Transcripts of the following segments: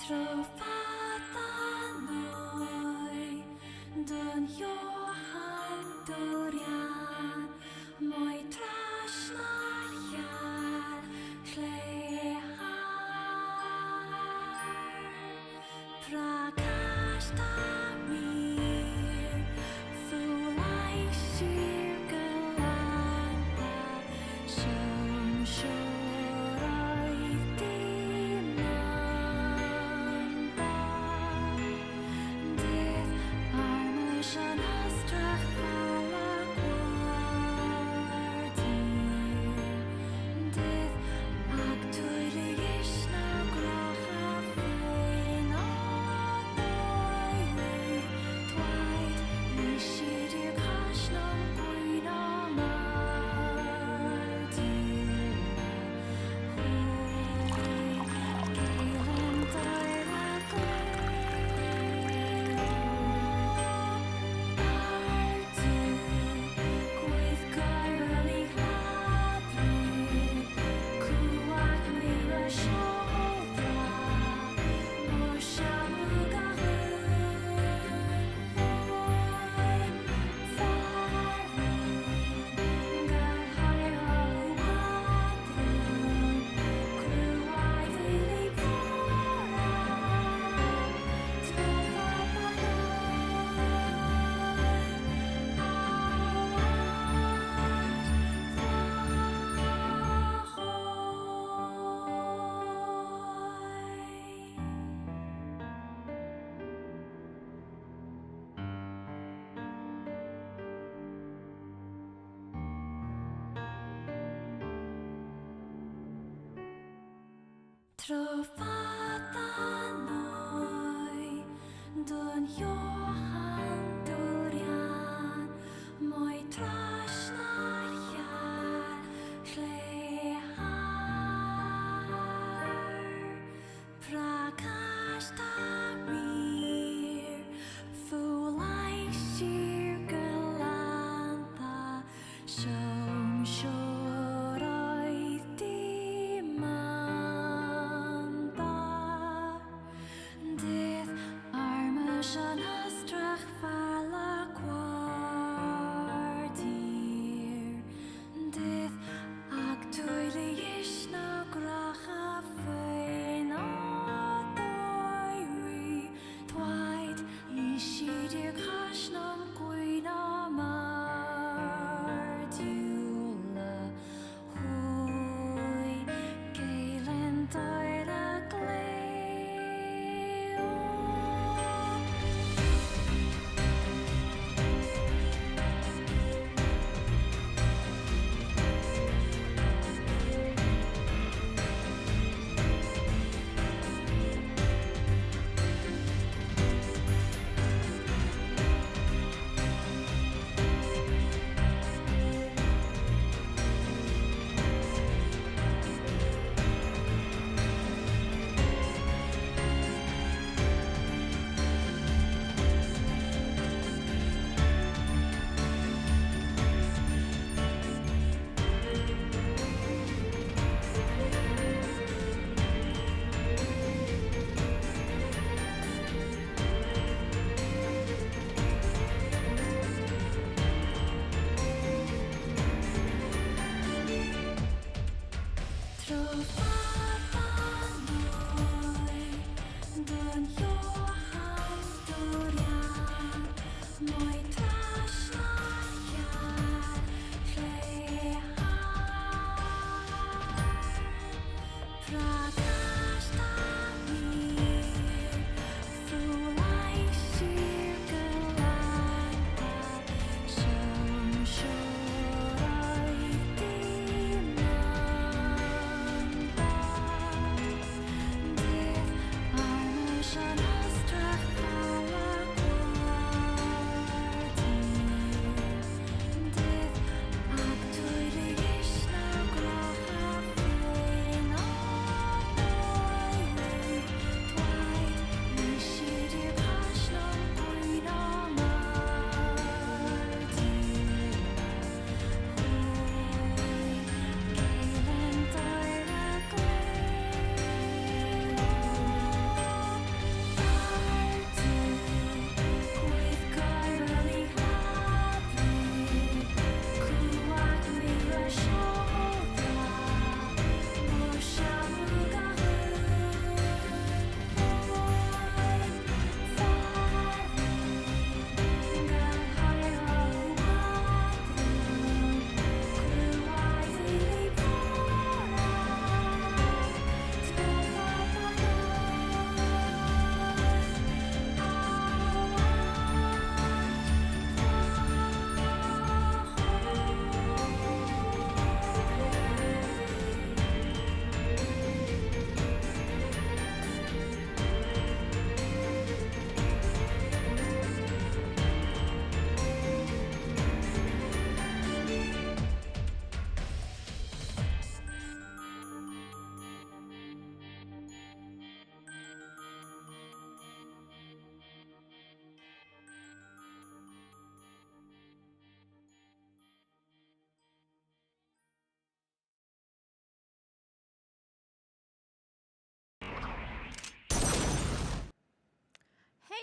𝐂𝐇𝐈𝐒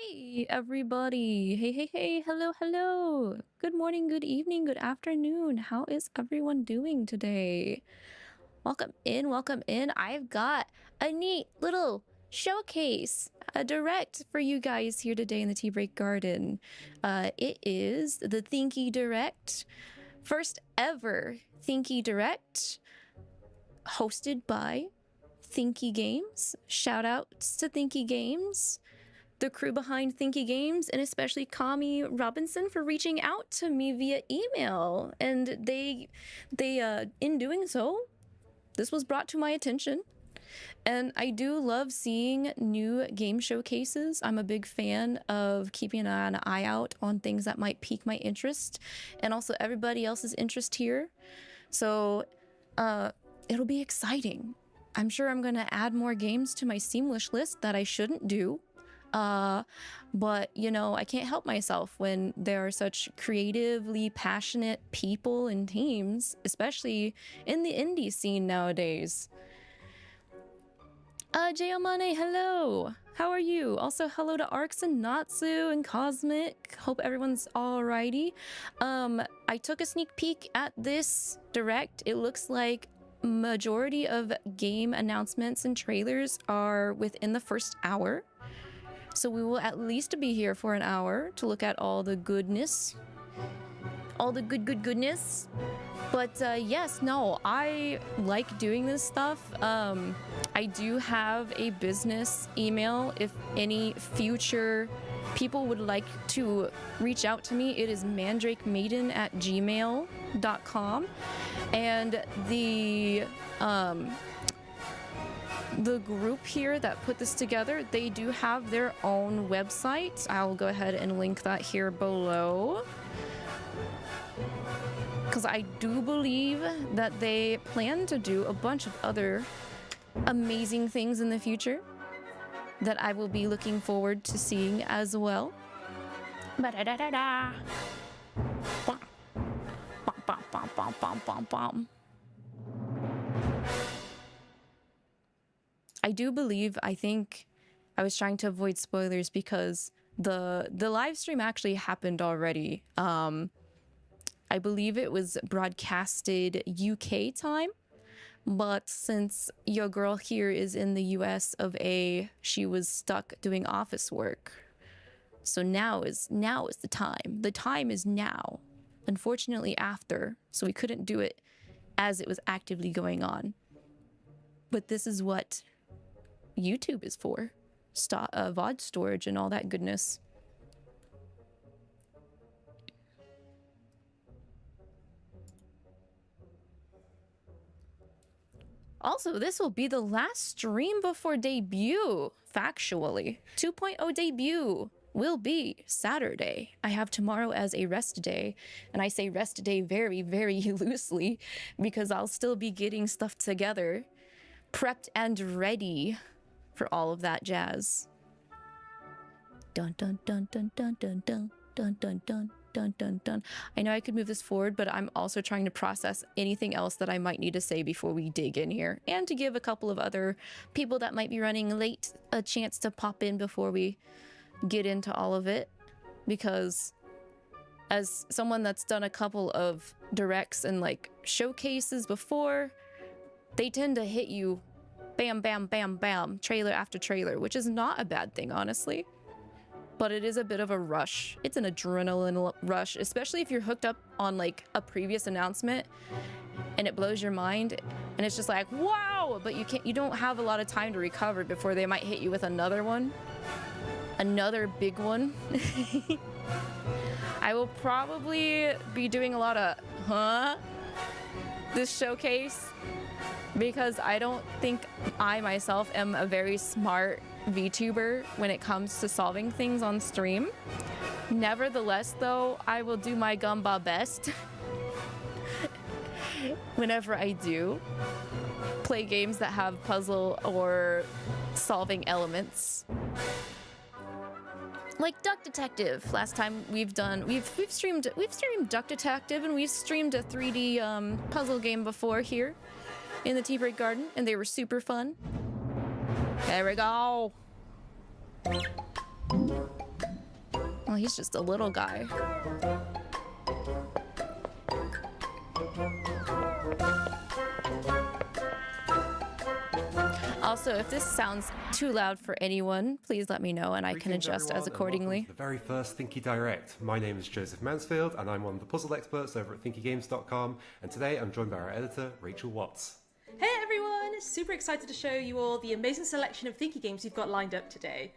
Hey everybody. Hey, hello. Good morning, good evening, good afternoon. How is everyone doing today? Welcome in. I've got a neat little showcase, a direct for you guys here today in the Tea Break Garden. It is the Thinky Direct, first ever Thinky Direct, hosted by Thinky Games. Shout outs to Thinky Games, the crew behind Thinky Games, and especially Kami Robinson for reaching out to me via email. And they in doing so, this was brought to my attention. And I do love seeing new game showcases. I'm a big fan of keeping an eye out on things that might pique my interest and also everybody else's interest here. So it'll be exciting. I'm sure I'm gonna add more games to my Seamless list that I shouldn't do. But you know, I can't help myself when there are such creatively passionate people and teams, especially in the indie scene nowadays. Jayamane, hello. How are you? Also, hello to Arcs and Natsu and Cosmic. Hope everyone's alrighty. I took a sneak peek at this direct. It looks like majority of game announcements and trailers are within the first hour. So we will at least be here for an hour to look at all the goodness. All the goodness. But yes, no, I like doing this stuff. I do have a business email. If any future people would like to reach out to me, it is mandrakemaiden@gmail.com. And the group here that put this together, they do have their own website. I'll go ahead and link that here below, because I do believe that they plan to do a bunch of other amazing things in the future that I will be looking forward to seeing as well. Ba-da-da-da-da. I do believe, I think I was trying to avoid spoilers because the live stream actually happened already. I believe it was broadcasted UK time, but since your girl here is in the US of A, she was stuck doing office work. So now is the time. The time is now. Unfortunately after, so we couldn't do it as it was actively going on. But this is what YouTube is for. VOD storage and all that goodness. Also, this will be the last stream before debut, factually. 2.0 debut will be Saturday. I have tomorrow as a rest day, and I say rest day very, very loosely because I'll still be getting stuff together, prepped and ready for all of that jazz. Dun dun dun dun dun dun dun dun dun dun dun dun dun. I know I could move this forward, but I'm also trying to process anything else that I might need to say before we dig in here, and to give a couple of other people that might be running late a chance to pop in before we get into all of it. Because as someone that's done a couple of directs and like showcases before, they tend to hit you bam, bam, bam, bam, trailer after trailer, which is not a bad thing, honestly. But it is a bit of a rush. It's an adrenaline rush, especially if you're hooked up on like a previous announcement and it blows your mind and it's just like, wow, but you don't have a lot of time to recover before they might hit you with another one. Another big one. I will probably be doing a lot of this showcase, because I don't think I myself am a very smart VTuber when it comes to solving things on stream. Nevertheless, though, I will do my gumba best whenever I do play games that have puzzle or solving elements. Like Duck Detective. Last time we've streamed Duck Detective, and we've streamed a 3D puzzle game before here in the Tea Break Garden, and they were super fun. There we go. Well, he's just a little guy. Also, if this sounds too loud for anyone, please let me know and I can adjust as accordingly. The very first Thinky Direct. My name is Joseph Mansfield and I'm one of the puzzle experts over at thinkygames.com, and today I'm joined by our editor, Rachel Watts. Hey everyone! Super excited to show you all the amazing selection of Thinky Games we've got lined up today.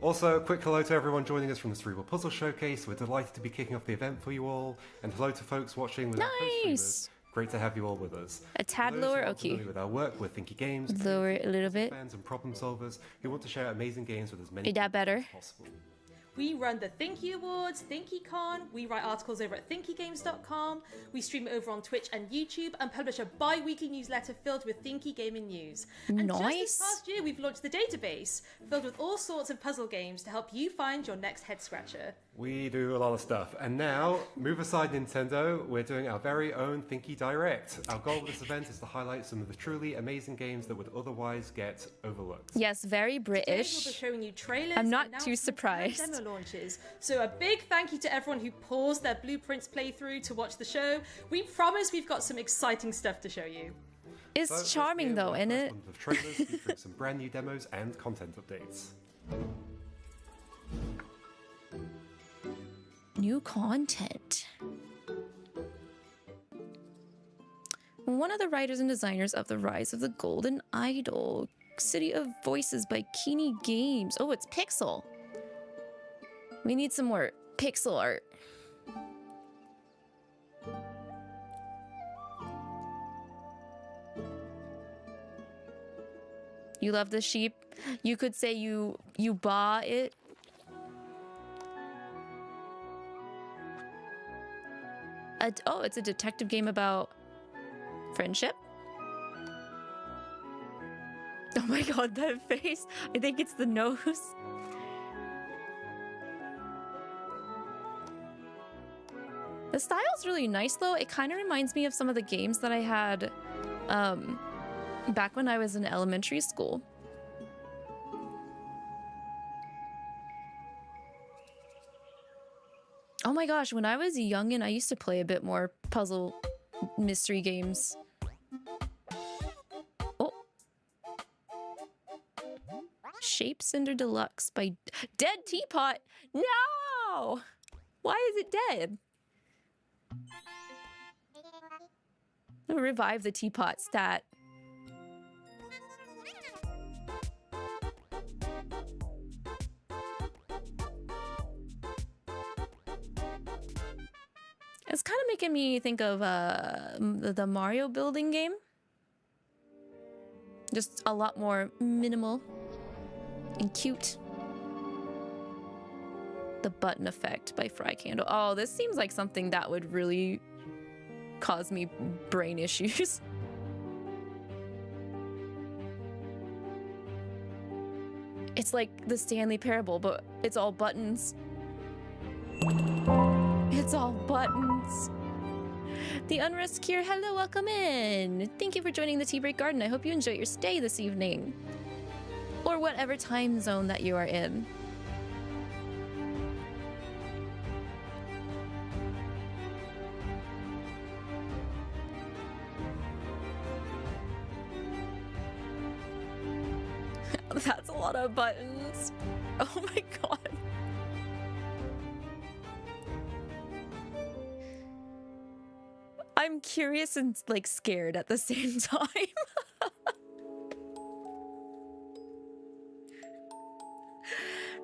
Also, a quick hello to everyone joining us from the Cerebral Puzzle Showcase. We're delighted to be kicking off the event for you all, and hello to folks watching with our co-streamers. Great to have you all with us. A tad lower, okay. With our work with Thinky Games, lower a little bit. Fans and problem solvers who want to share amazing games with as many people as possible. We run the Thinky Awards, ThinkyCon, we write articles over at thinkygames.com, we stream over on Twitch and YouTube, and publish a bi-weekly newsletter filled with Thinky gaming news. And just this past year, we've launched the database, filled with all sorts of puzzle games to help you find your next head-scratcher. We do a lot of stuff. And now, move aside Nintendo, we're doing our very own Thinky Direct. Our goal with this event is to highlight some of the truly amazing games that would otherwise get overlooked. Yes, very British. Today we'll be showing you trailers. I'm not too surprised. Demo launches. So a big thank you to everyone who paused their Blueprints playthrough to watch the show. We promise we've got some exciting stuff to show you. It's charming though, isn't it? Of trailers featuring some brand new demos and content updates. New content. One of the writers and designers of The Rise of the Golden Idol, City of Voices by Thinky Games. Oh, it's pixel. We need some more pixel art. You love the sheep? You could say you bought it. Oh, it's a detective game about friendship. Oh my god, that face. I think it's the nose. The style's really nice though. It kind of reminds me of some of the games that I had back when I was in elementary school. Oh my gosh, when I was young and I used to play a bit more puzzle mystery games. Oh. Shape Cinder Deluxe by Dead Teapot. No! Why is it dead? I'll revive the teapot stat. It's kind of making me think of the Mario building game. Just a lot more minimal and cute. The Button Effect by Fry Candle. Oh, this seems like something that would really cause me brain issues. It's like the Stanley Parable, but it's all buttons. It's all buttons. The Unrest Cure, hello, welcome in. Thank you for joining the Tea Break Garden. I hope you enjoy your stay this evening. Or whatever time zone that you are in. That's a lot of buttons. Oh my god. I'm curious and like scared at the same time.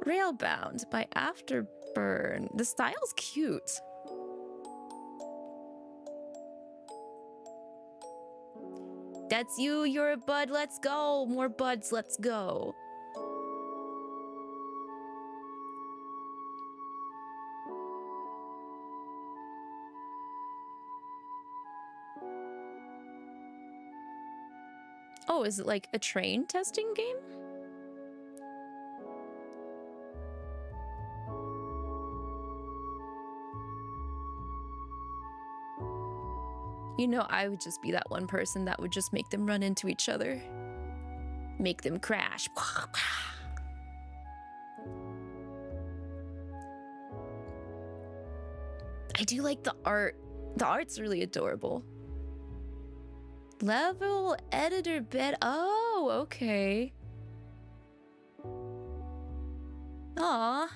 Railbound by Afterburn. The style's cute. That's you, you're a bud, let's go. More buds, let's go. Oh, is it like a train testing game? You know, I would just be that one person that would just make them run into each other. Make them crash. do like the art. The art's really adorable. Level editor bed. Oh, okay. Aw.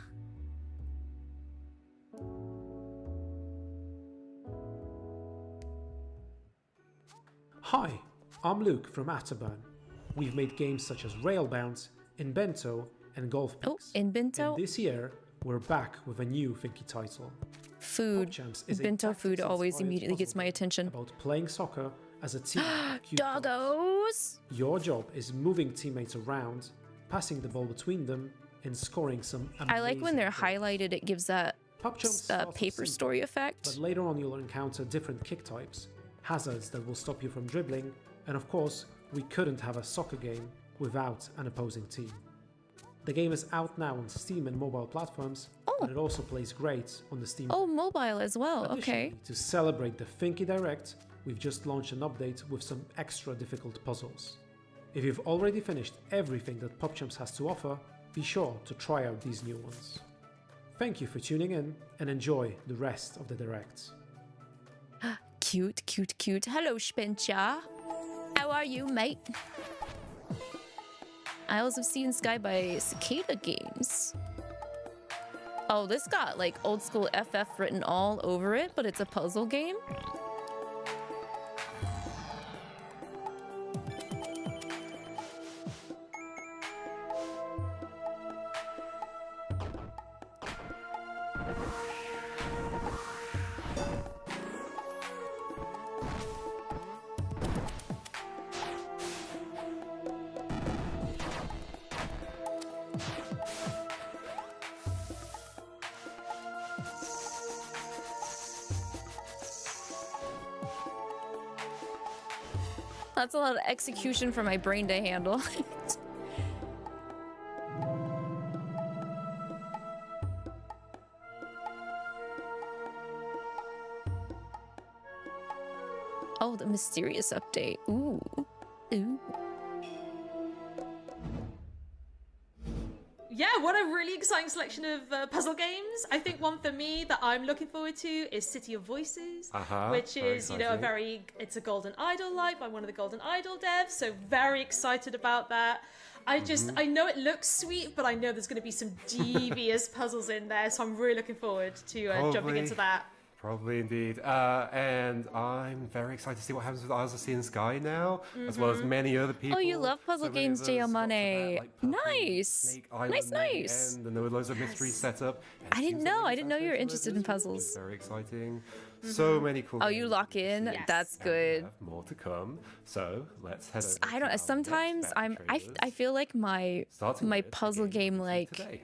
Hi, I'm Luke from Afterburn. We've made games such as Railbound, Inbento, and Golf Oh, Picks. Inbento. And this year, we're back with a new Thinky title. Food. PopChamps is a Bento food always tactics-inspired immediately gets puzzle my game attention. about playing soccer as a team of cute dogs. Doggos! Your job is moving teammates around, passing the ball between them, and scoring some amazing I like when they're goals. highlighted, it gives that PopChamps starts off paper simple, story effect. But later on you'll encounter different kick types, hazards that will stop you from dribbling, and of course, we couldn't have a soccer game without an opposing team. The game is out now on Steam and mobile platforms, but it also plays great on the Steam. Oh, mobile as well. Okay. Additionally, to celebrate the Thinky Direct, we've just launched an update with some extra difficult puzzles. If you've already finished everything that PopChamps has to offer, be sure to try out these new ones. Thank you for tuning in and enjoy the rest of the Direct. Cute, cute, cute. Hello, Spencer. How are you, mate? Isles of Sea and Sky by Cicada Games. Oh, this got like old school FF written all over it, but it's a puzzle game. That's a lot of execution for my brain to handle. Oh, the mysterious update. Ooh. Ooh. Yeah, what a really exciting selection of puzzle games. I think one for me that I'm looking forward to is City of Voices, which very is, you know, exciting. it's a Golden Idol like by one of the Golden Idol devs, so very excited about that. I know it looks sweet, but I know there's going to be some devious puzzles in there, so I'm really looking forward to jumping into that. Probably indeed. And I'm very excited to see what happens with Isles of Sea and Sky now, as well as many other people. Oh, you love puzzle So many games, others J.L. got to Money. that, like, Purple Nice. Snake Island Nice, near the nice. end, and there were loads of mysteries set up. And I it didn't seems know. like I didn't know you were Fantastic interested in Lizards, which puzzles. is very exciting. So many cool Oh, games. you lock in? Yes. That's And we good. have more to come. So let's head over I to don't. our Sometimes next batch of I trailers, feel like my starting with the puzzle game we'll see like today.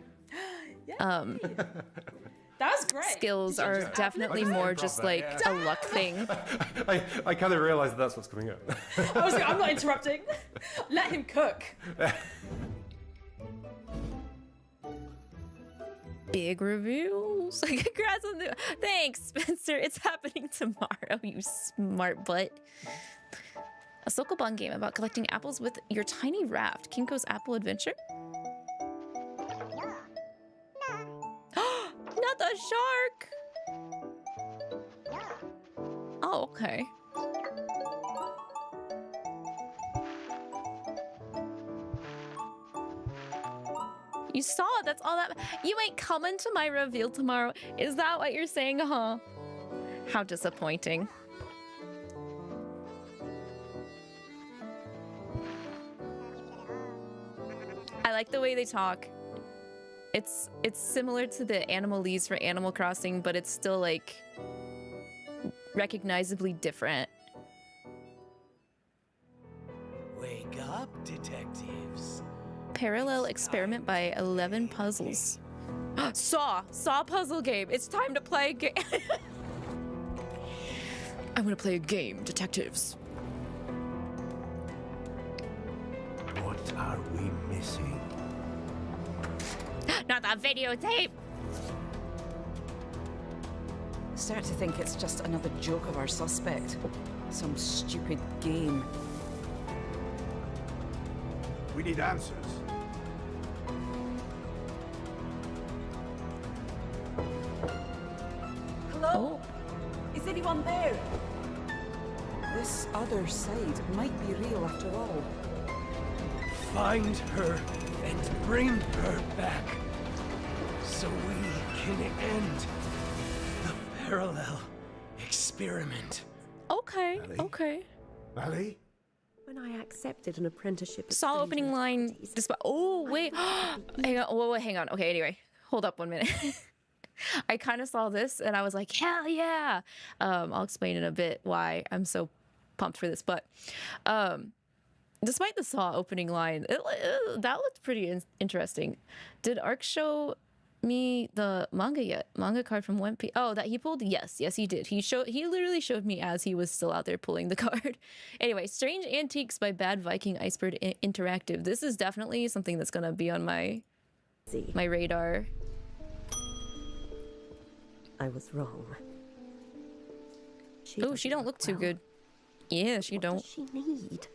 That's great. skills Did you are just definitely just more improv just that, like yeah. a luck thing. I kind of realised that's what's coming up. I was like, I'm not interrupting. Let him cook. Big reveals. Congrats on the. Thanks, Spencer. It's happening tomorrow. You smart butt. A Sokoban game about collecting apples with your tiny raft. Kinko's Apple Adventure. Not the shark. Oh, okay. You saw it. That's all that. You ain't coming to my reveal tomorrow. Is that what you're saying, huh? How disappointing. I like the way they talk. It's similar to the Animalese for Animal Crossing, but it's still like recognizably different. Wake up, detectives. Parallel experiment by 11 puzzles. Saw puzzle game. It's time to play a game. I'm gonna play a game, detectives. What are we missing? Not the videotape. Start to think it's just another joke of our suspect. Some stupid game. We need answers. Hello? This other side might be real after all. Find her and bring her back, so we can end the parallel experiment. Okay, Ellie? okay. Ali? When I accepted an apprenticeship at Saw opening Stranger line. Activities, Oh wait, hang on. Whoa, hang on. Okay, anyway, hold up 1 minute. I kind of saw this and I was like, hell yeah. I'll explain in a bit why I'm so pumped for this, but despite the Saw opening line, that looked pretty interesting. Did Arc show me the manga yet? Manga card from One Piece. Oh, that he pulled? Yes, he did. He literally showed me as he was still out there pulling the card. Anyway, Strange Antiques by Bad Viking Iceberg Interactive. This is definitely something that's gonna be on my radar. I was wrong. Oh, she don't look too good. Yeah, she What don't. does she need?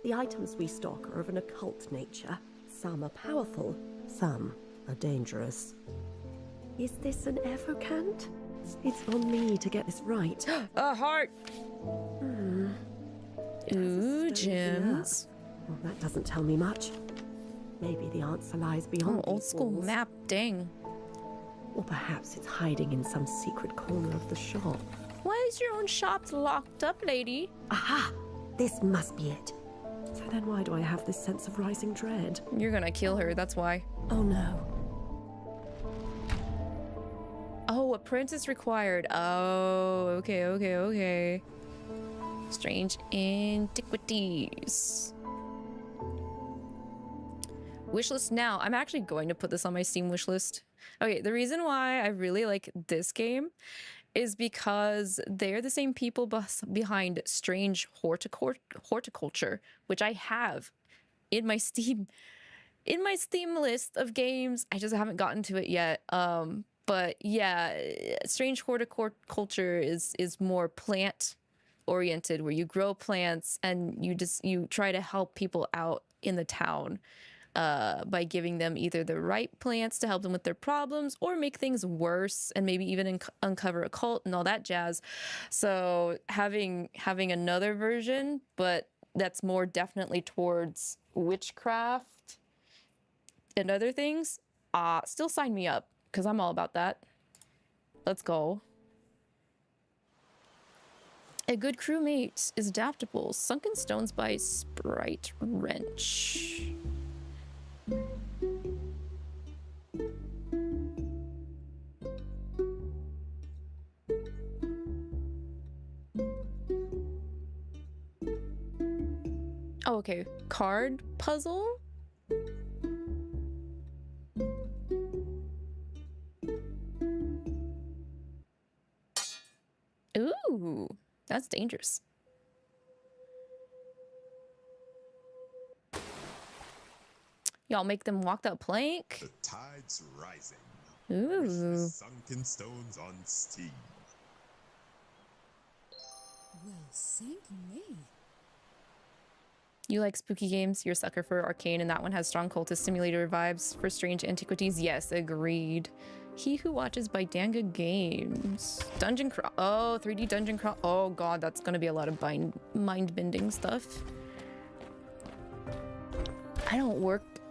The items we stock are of an occult nature. Some are powerful, some are dangerous. Is this an evocant? It's on me to get this right. A heart. Ooh, gems. Well, that doesn't tell me much. Maybe the answer lies beyond Oh, old these school walls. map. Dang. Or perhaps it's hiding in some secret corner of the shop. Why is your own shop locked up, lady? Aha! This must be it. So then why do I have this sense of rising dread? You're gonna kill her, that's why. Oh no. Oh, apprentice required. Oh, okay. Strange antiquities. Wishlist now. I'm actually going to put this on my Steam wishlist. Okay, the reason why I really like this game is because they're the same people behind Strange Horticulture, which I have in my Steam list of games. I just haven't gotten to it yet. But yeah, Strange Horticulture is more plant oriented, where you grow plants and you try to help people out in the town by giving them either the right plants to help them with their problems or make things worse, and maybe even uncover a cult and all that jazz. So having another version, but that's more definitely towards witchcraft and other things, still sign me up, because I'm all about that. Let's go. A good crewmate is adaptable. Sunken Stones by Sprite Wrench. Oh, okay. Card puzzle? Ooh, that's dangerous. Y'all make them walk that plank? The tide's rising. Ooh. Sunken Stones on Steam. Well, sink me. You like spooky games? You're a sucker for Arcane, and that one has strong cultist simulator vibes. For Strange Antiquities, yes, agreed. He Who Watches by Danga Games. Dungeon Crawl. Oh, 3D Dungeon Crawl. Oh god, that's gonna be a lot of mind-bending stuff.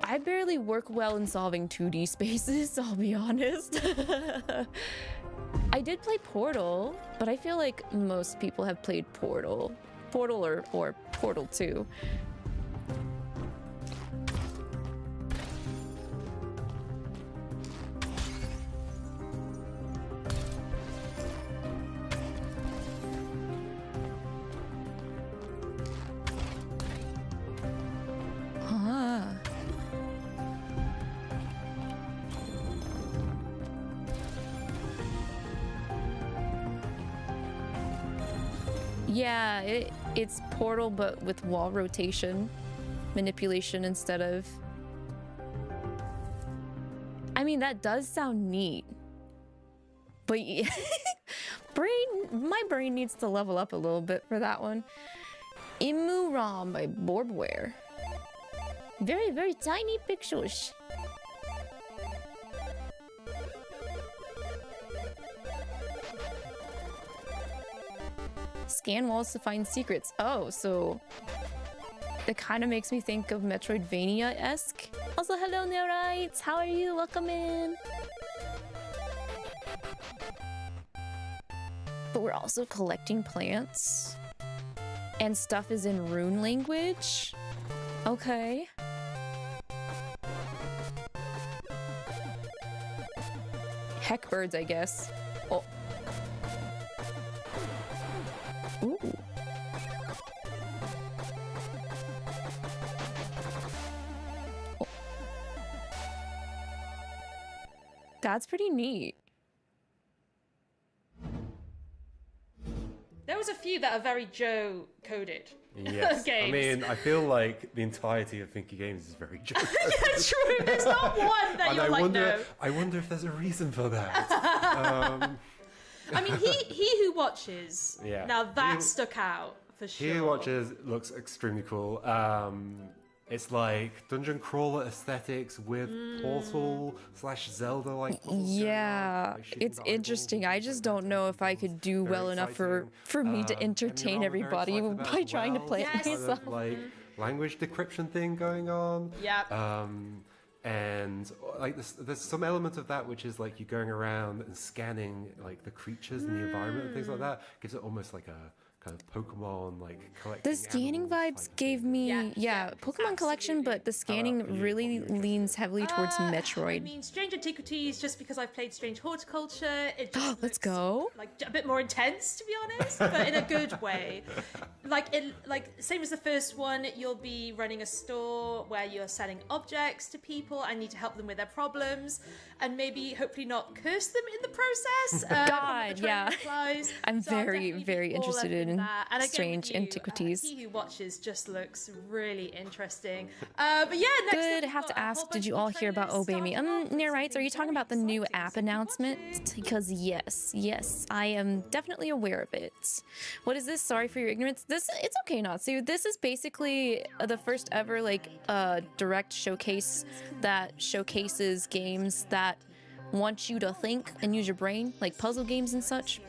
I barely work well in solving 2D spaces, I'll be honest. I did play Portal, but I feel like most people have played Portal. Portal or Portal 2. Yeah, it's Portal, but with wall rotation manipulation instead of... I mean, that does sound neat. But my brain needs to level up a little bit for that one. Imuram by Boardware. Very, very tiny pixels. Scan walls to find secrets. Oh, so it kind of makes me think of Metroidvania-esque. Also, hello, Neorites. How are you? Welcome in. But we're also collecting plants. And stuff is in rune language. Okay. Heck birds, I guess. Oh. Ooh. Oh. That's pretty neat. There was a few that are very Joe coded. Yes. Games. I mean, I feel like the entirety of Thinky Games is very joke. Yeah, true. There's not one that And you're like, no. I wonder if there's a reason for that. I mean, he who watches. Yeah. Now that stuck out for sure. He Who Watches looks extremely cool. It's like dungeon crawler aesthetics with Portal / Zelda like. Yeah, it's interesting. I just don't know if I could do well enough for me to entertain everybody by trying to play it myself. Like language decryption thing going on. Yeah. And like there's some element of that which is like you going around and scanning like the creatures and the environment and things like that. Gives it almost like a kind of Pokemon like collecting. The scanning vibes gave me Pokemon collection, but the scanning really leans heavily towards Metroid. I mean, Strange Antiquities, just because I've played Strange Horticulture, it just Let's go. like a bit more intense, to be honest, but in a good way. Like same as the first one, you'll be running a store where you're selling objects to people and need to help them with their problems, and maybe hopefully not curse them in the process. God, yeah. I'm very interested in that. And again, Strange with you, Antiquities. He Who Watches just looks really interesting. But yeah, next Good. up, Have we've to got a ask, whole did bunch you of all hear about trailers Obey Me? starting off with Near rights, are you something talking about the very new exciting. app So keep announcement? watching. Because yes, I am definitely aware of it. What is this? Sorry for your ignorance. It's okay, Natsu. This is basically the first ever like direct showcase that showcases games that want you to think and use your brain, like puzzle games and such.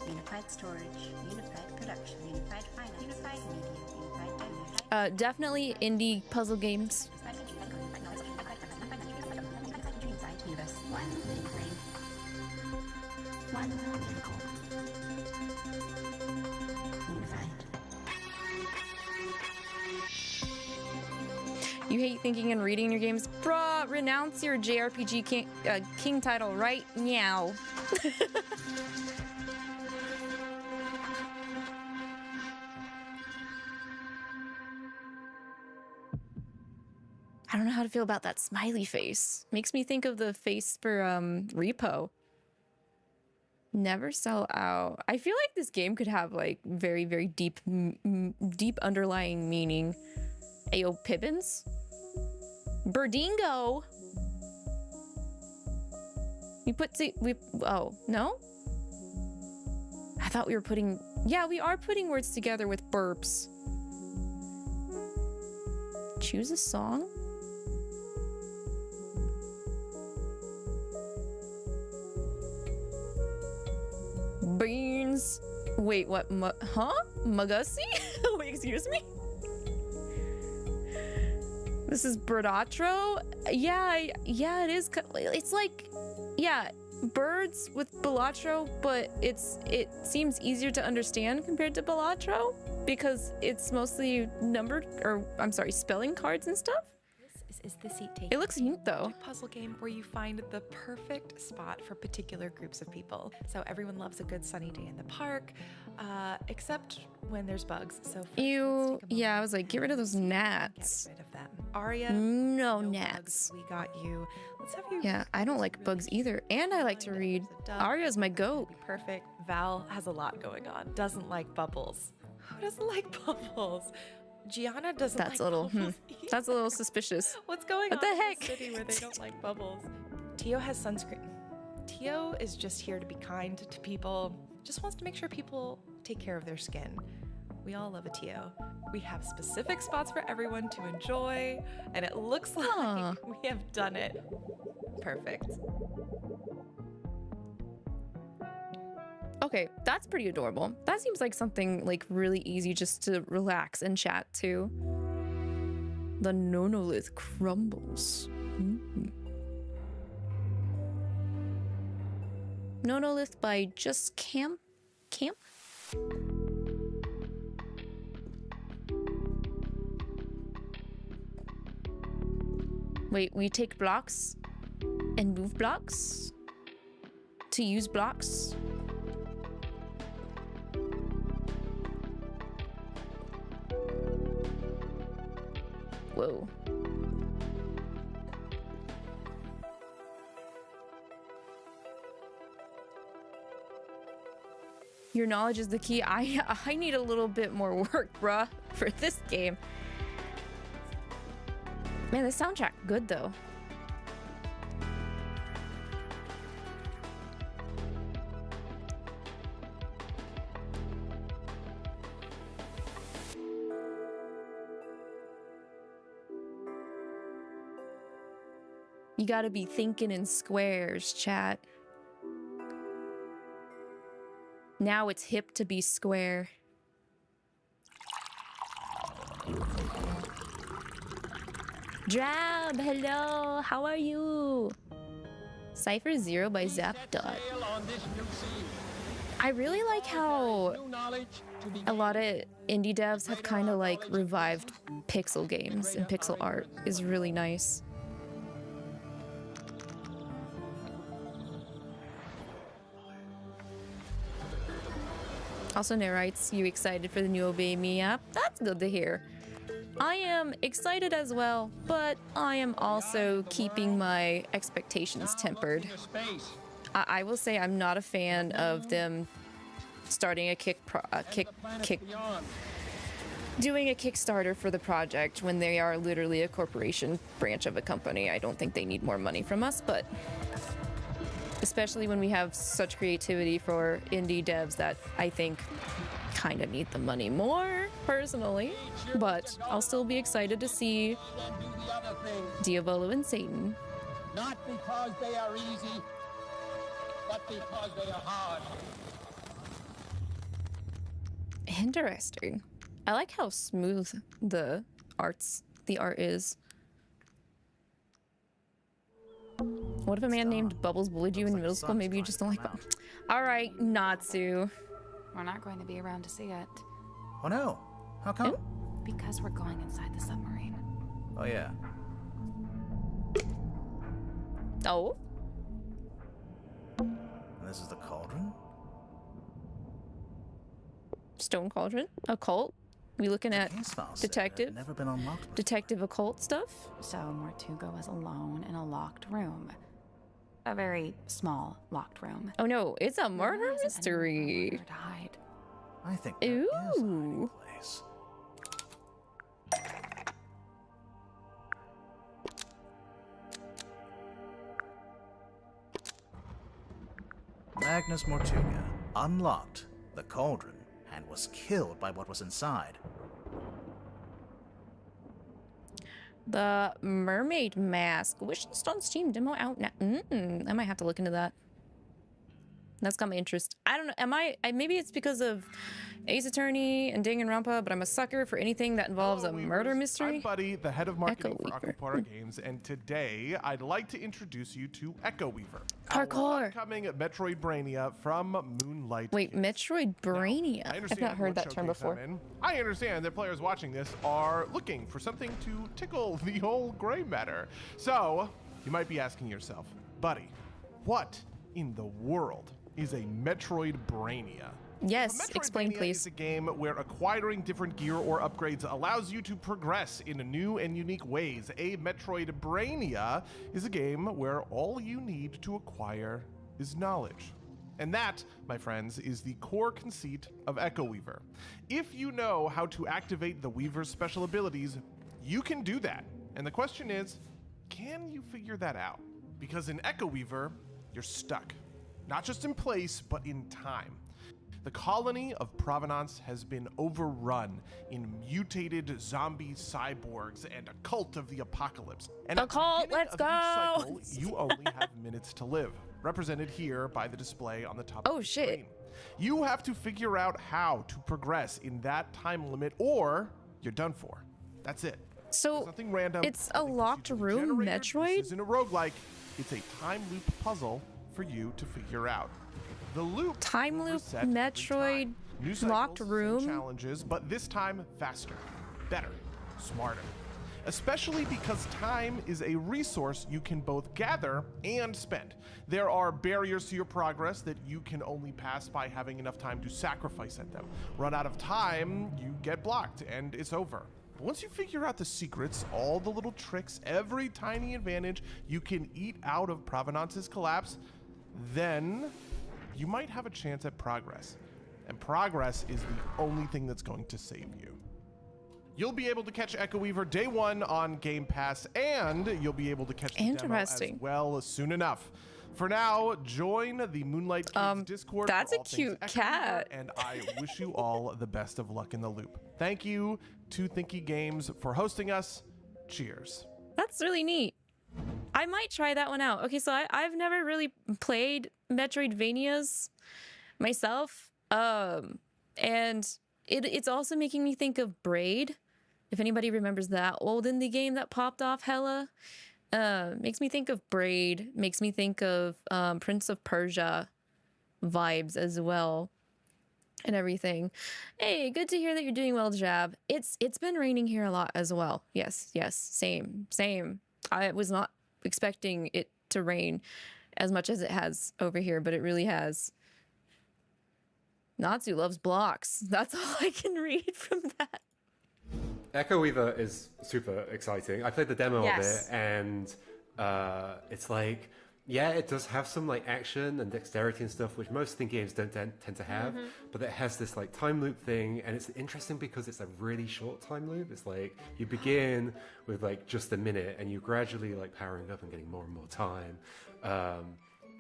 Unified storage, unified production, unified finance, unified media, unified unified Definitely indie puzzle games. universe. One mainframe. One vehicle. Unified. You hate thinking and reading your games? Bruh, renounce your JRPG king title right now. I don't know how to feel about that smiley face. Makes me think of the face for Repo. Never sell out. I feel like this game could have like very deep underlying meaning. Ayo, Pippins? Birdingo! Oh, no? I thought we were putting... Yeah, we are putting words together with burps. Choose a song? Beans. Wait, what? Huh? Magussi? Wait, excuse me? This is Birdatro? Yeah, it is. It's like, yeah, birds with Balatro, but it seems easier to understand compared to Balatro because it's mostly numbered, or I'm sorry, spelling cards and stuff. Is the seat taking? It looks neat though. A puzzle game where you find the perfect spot for particular groups of people. So everyone loves a good sunny day in the park, except when there's bugs. So I was like, get rid of those gnats. Get rid of them. Aria, no gnats. Bugs, we got you. Let's have you. Yeah, I don't like bugs either, and I like to read. Aria's my goat. Perfect. Val has a lot going on. Doesn't like bubbles. Who doesn't like bubbles? Gianna doesn't That's like a little, bubbles either. That's a little suspicious. What's going What on the heck? in the city where they don't like bubbles? Tio has sunscreen. Tio is just here to be kind to people. Just wants to make sure people take care of their skin. We all love a Tio. We have specific spots for everyone to enjoy, and it looks like we have done it. Perfect. Okay. Okay, that's pretty adorable. That seems like something like really easy just to relax and chat to. The nonolith crumbles. Nonolith by Just Camp? Wait, we take blocks and move blocks to use blocks? Whoa. Your knowledge is the key. I need a little bit more work, bruh, for this game. Man, the soundtrack good though. You gotta be thinking in squares, chat. Now it's hip to be square. Drab, hello, how are you? Cypher 0 by Zapdot. I really like how a lot of indie devs have kind of like revived pixel games, and pixel art is really nice. Also, writes, you excited for the new Obey Me app? That's good to hear. I am excited as well, but I am also keeping my expectations tempered. I will say I'm not a fan of them starting doing a Kickstarter for the project when they are literally a corporation branch of a company. I don't think they need more money from us, but especially when we have such creativity for indie devs that I think kind of need the money more, personally. But I'll still be excited to see Diavolo and Satan. Not because they are easy, but because they are hard. Interesting. I like how smooth the art is. What if a man named Bubbles bullied you in middle school? Maybe you just don't like them. All right, Natsu. We're not going to be around to see it. Oh no. How come? Because we're going inside the submarine. Oh yeah. Oh? And this is the cauldron? Stone cauldron? Occult? We looking at detective? Never been unlocked. Detective occult stuff? So Mortugo is alone in a locked room. A very small locked room. Oh no, it's a murder mystery. To hide. I think there is a hiding place. Magnus Mortuga unlocked the cauldron and was killed by what was inside. The Mermaid Mask. Wishlist on Steam demo out now. I might have to look into that. That's got my interest. I don't know. Maybe it's because of Ace Attorney and Danganronpa, but I'm a sucker for anything that involves a murder mystery. I'm Buddy, the head of marketing for Aquapora Games, and today I'd like to introduce you to 𝐿KOWeaver. Parkour. Upcoming Metroidvania from Moonlight. Wait, Metroidvania? I've not heard that term before. I understand that players watching this are looking for something to tickle the old gray matter. So, you might be asking yourself, Buddy, what in the world is a Metroidvania? Yes, explain please. It's a game where acquiring different gear or upgrades allows you to progress in new and unique ways. A Metroidvania is a game where all you need to acquire is knowledge. And that, my friends, is the core conceit of 𝐿KOWeaver. If you know how to activate the Weaver's special abilities, you can do that. And the question is, can you figure that out? Because in 𝐿KOWeaver, you're stuck. Not just in place, but in time. The colony of Provenance has been overrun in mutated zombie cyborgs and a cult of the apocalypse. And a cult, let's go! Cycle, you only have minutes to live, represented here by the display on the top of the screen. You have to figure out how to progress in that time limit or you're done for. That's it. So nothing random. It's a locked room Metroid? This isn't a roguelike. It's a time loop puzzle for you to figure out. The loop time loop Metroid new locked room challenges, but this time faster, better, smarter. Especially because time is a resource you can both gather and spend. There are barriers to your progress that you can only pass by having enough time to sacrifice at them. Run out of time, you get blocked and it's over. But once you figure out the secrets, all the little tricks, every tiny advantage you can eat out of Provenance's collapse, then you might have a chance at progress. And progress is the only thing that's going to save you. You'll be able to catch 𝐂𝐸𝐕 day 1 on Game Pass, and you'll be able to catch the demo as well soon enough. For now, join the Moonlight Kids Discord. That's a cute cat. And I wish you all the best of luck in the loop. Thank you to Thinky Games for hosting us. Cheers. That's really neat. I might try that one out. Okay, so I've never really played Metroidvanias myself. And it's also making me think of Braid. If anybody remembers that old indie game that popped off hella. Makes me think of Braid, makes me think of Prince of Persia vibes as well and everything. Hey, good to hear that you're doing well, Jab. It's been raining here a lot as well. Yes, same. I was not expecting it to rain as much as it has over here, but it really has. Natsu loves blocks. That's all I can read from that. 𝐂𝐸𝐕 is super exciting. I played the demo of it, and it's like, yeah, it does have some like action and dexterity and stuff, which most Thinky games don't tend to have. But it has this like time loop thing, and it's interesting because it's a really short time loop. It's like you begin with like just a minute, and you gradually like powering up and getting more and more time,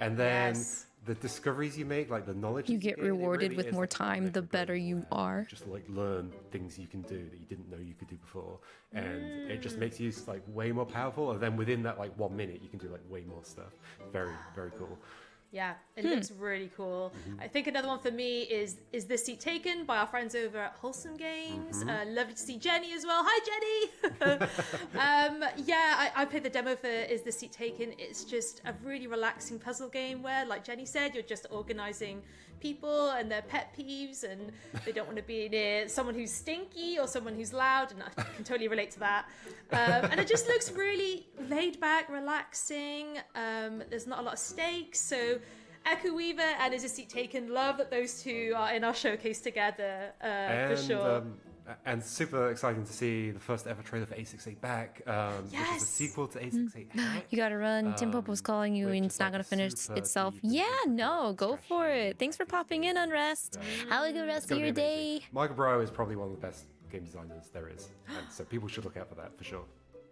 and then. The discoveries you make, like the knowledge you get rewarded with more time, the better you are. Just like learn things you can do that you didn't know you could do before, and it just makes you like way more powerful. And then within that like 1 minute, you can do like way more stuff. Very, very cool. Yeah, it looks really cool. I think another one for me is This Seat Taken by our friends over at Wholesome Games. Lovely to see Jenny as well. Hi, Jenny! Yeah, I played the demo for Is This Seat Taken. It's just a really relaxing puzzle game where, like Jenny said, you're just organizing people and their pet peeves, and they don't want to be near someone who's stinky or someone who's loud, and I can totally relate to that. And it just looks really laid back, relaxing. There's not a lot of stakes, so 𝐂𝐸𝐕 and Is This Seat Taken, love that those two are in our showcase together, for sure. And super exciting to see the first ever trailer for 𝐒𝐸𝐷 back, which is a sequel to 𝐒𝐸𝐷 Hack. You gotta run. Tim Pope was calling you, and it's not gonna finish itself. Yeah, no, go for it. Thanks for popping in, Unrest. Have a good rest of your day. Michael Bro is probably one of the best game designers there is, and so people should look out for that for sure.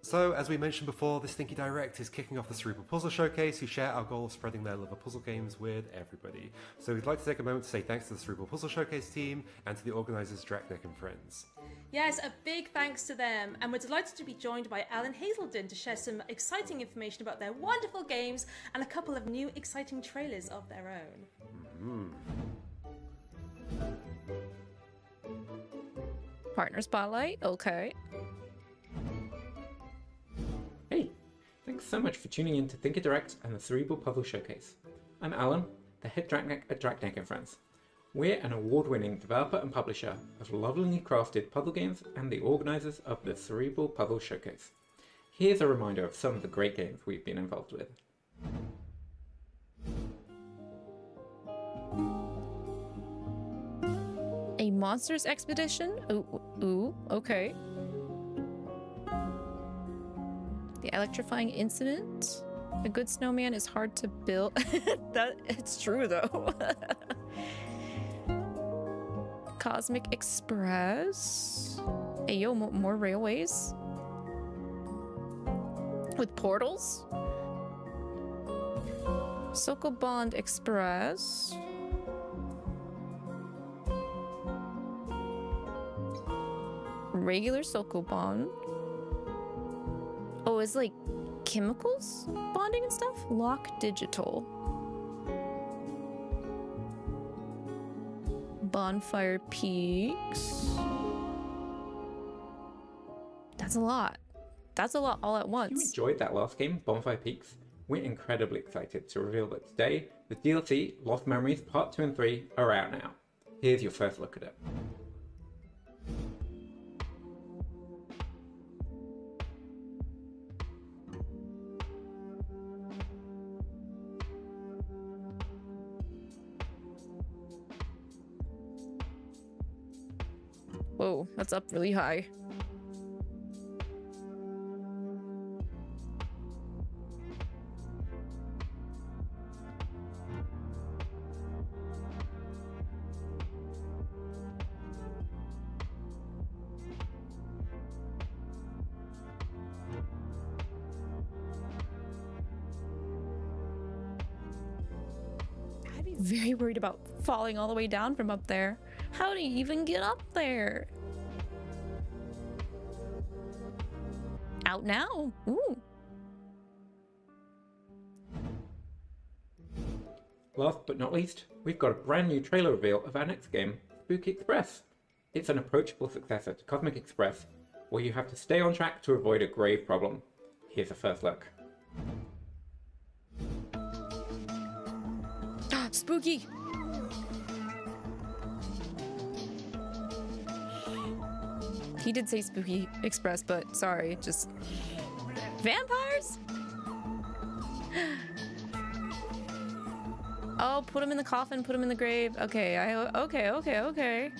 So, as we mentioned before, this Thinky Direct is kicking off the Cerebral Puzzle Showcase, who share our goal of spreading their love of puzzle games with everybody. So we'd like to take a moment to say thanks to the Cerebral Puzzle Showcase team and to the organisers Draknek and friends. Yes, a big thanks to them, and we're delighted to be joined by Alan Hazelden to share some exciting information about their wonderful games and a couple of new exciting trailers of their own. Partner Spotlight, okay. Hey, thanks so much for tuning in to Thinky Direct and the Cerebral Puzzle Showcase. I'm Alan, the head Draknek at Draknek and Friends. We're an award-winning developer and publisher of lovingly crafted puzzle games and the organisers of the Cerebral Puzzle Showcase. Here's a reminder of some of the great games we've been involved with. A Monsters Expedition? Ooh, okay. The Electrifying Incident? A good snowman is hard to build. It's true though. Cosmic Express. Hey yo, more railways. With portals. Sokobond Express. Regular Sokobond. Oh, it's like chemicals bonding and stuff? Lock Digital. Bonfire Peaks. That's a lot. That's a lot all at once. If you enjoyed that last game, Bonfire Peaks, we're incredibly excited to reveal that today, the DLC Lost Memories Part 2 and 3 are out now. Here's your first look at it. Whoa, that's up really high. I'd be very worried about falling all the way down from up there. How do you even get up there? Out now. Ooh. Last but not least, we've got a brand new trailer reveal of our next game, Spooky Express. It's an approachable successor to Cosmic Express, where you have to stay on track to avoid a grave problem. Here's a first look. Spooky! He did say Spooky Express, but sorry, just... Vampires? Oh, put him in the coffin, put him in the grave. Okay, okay.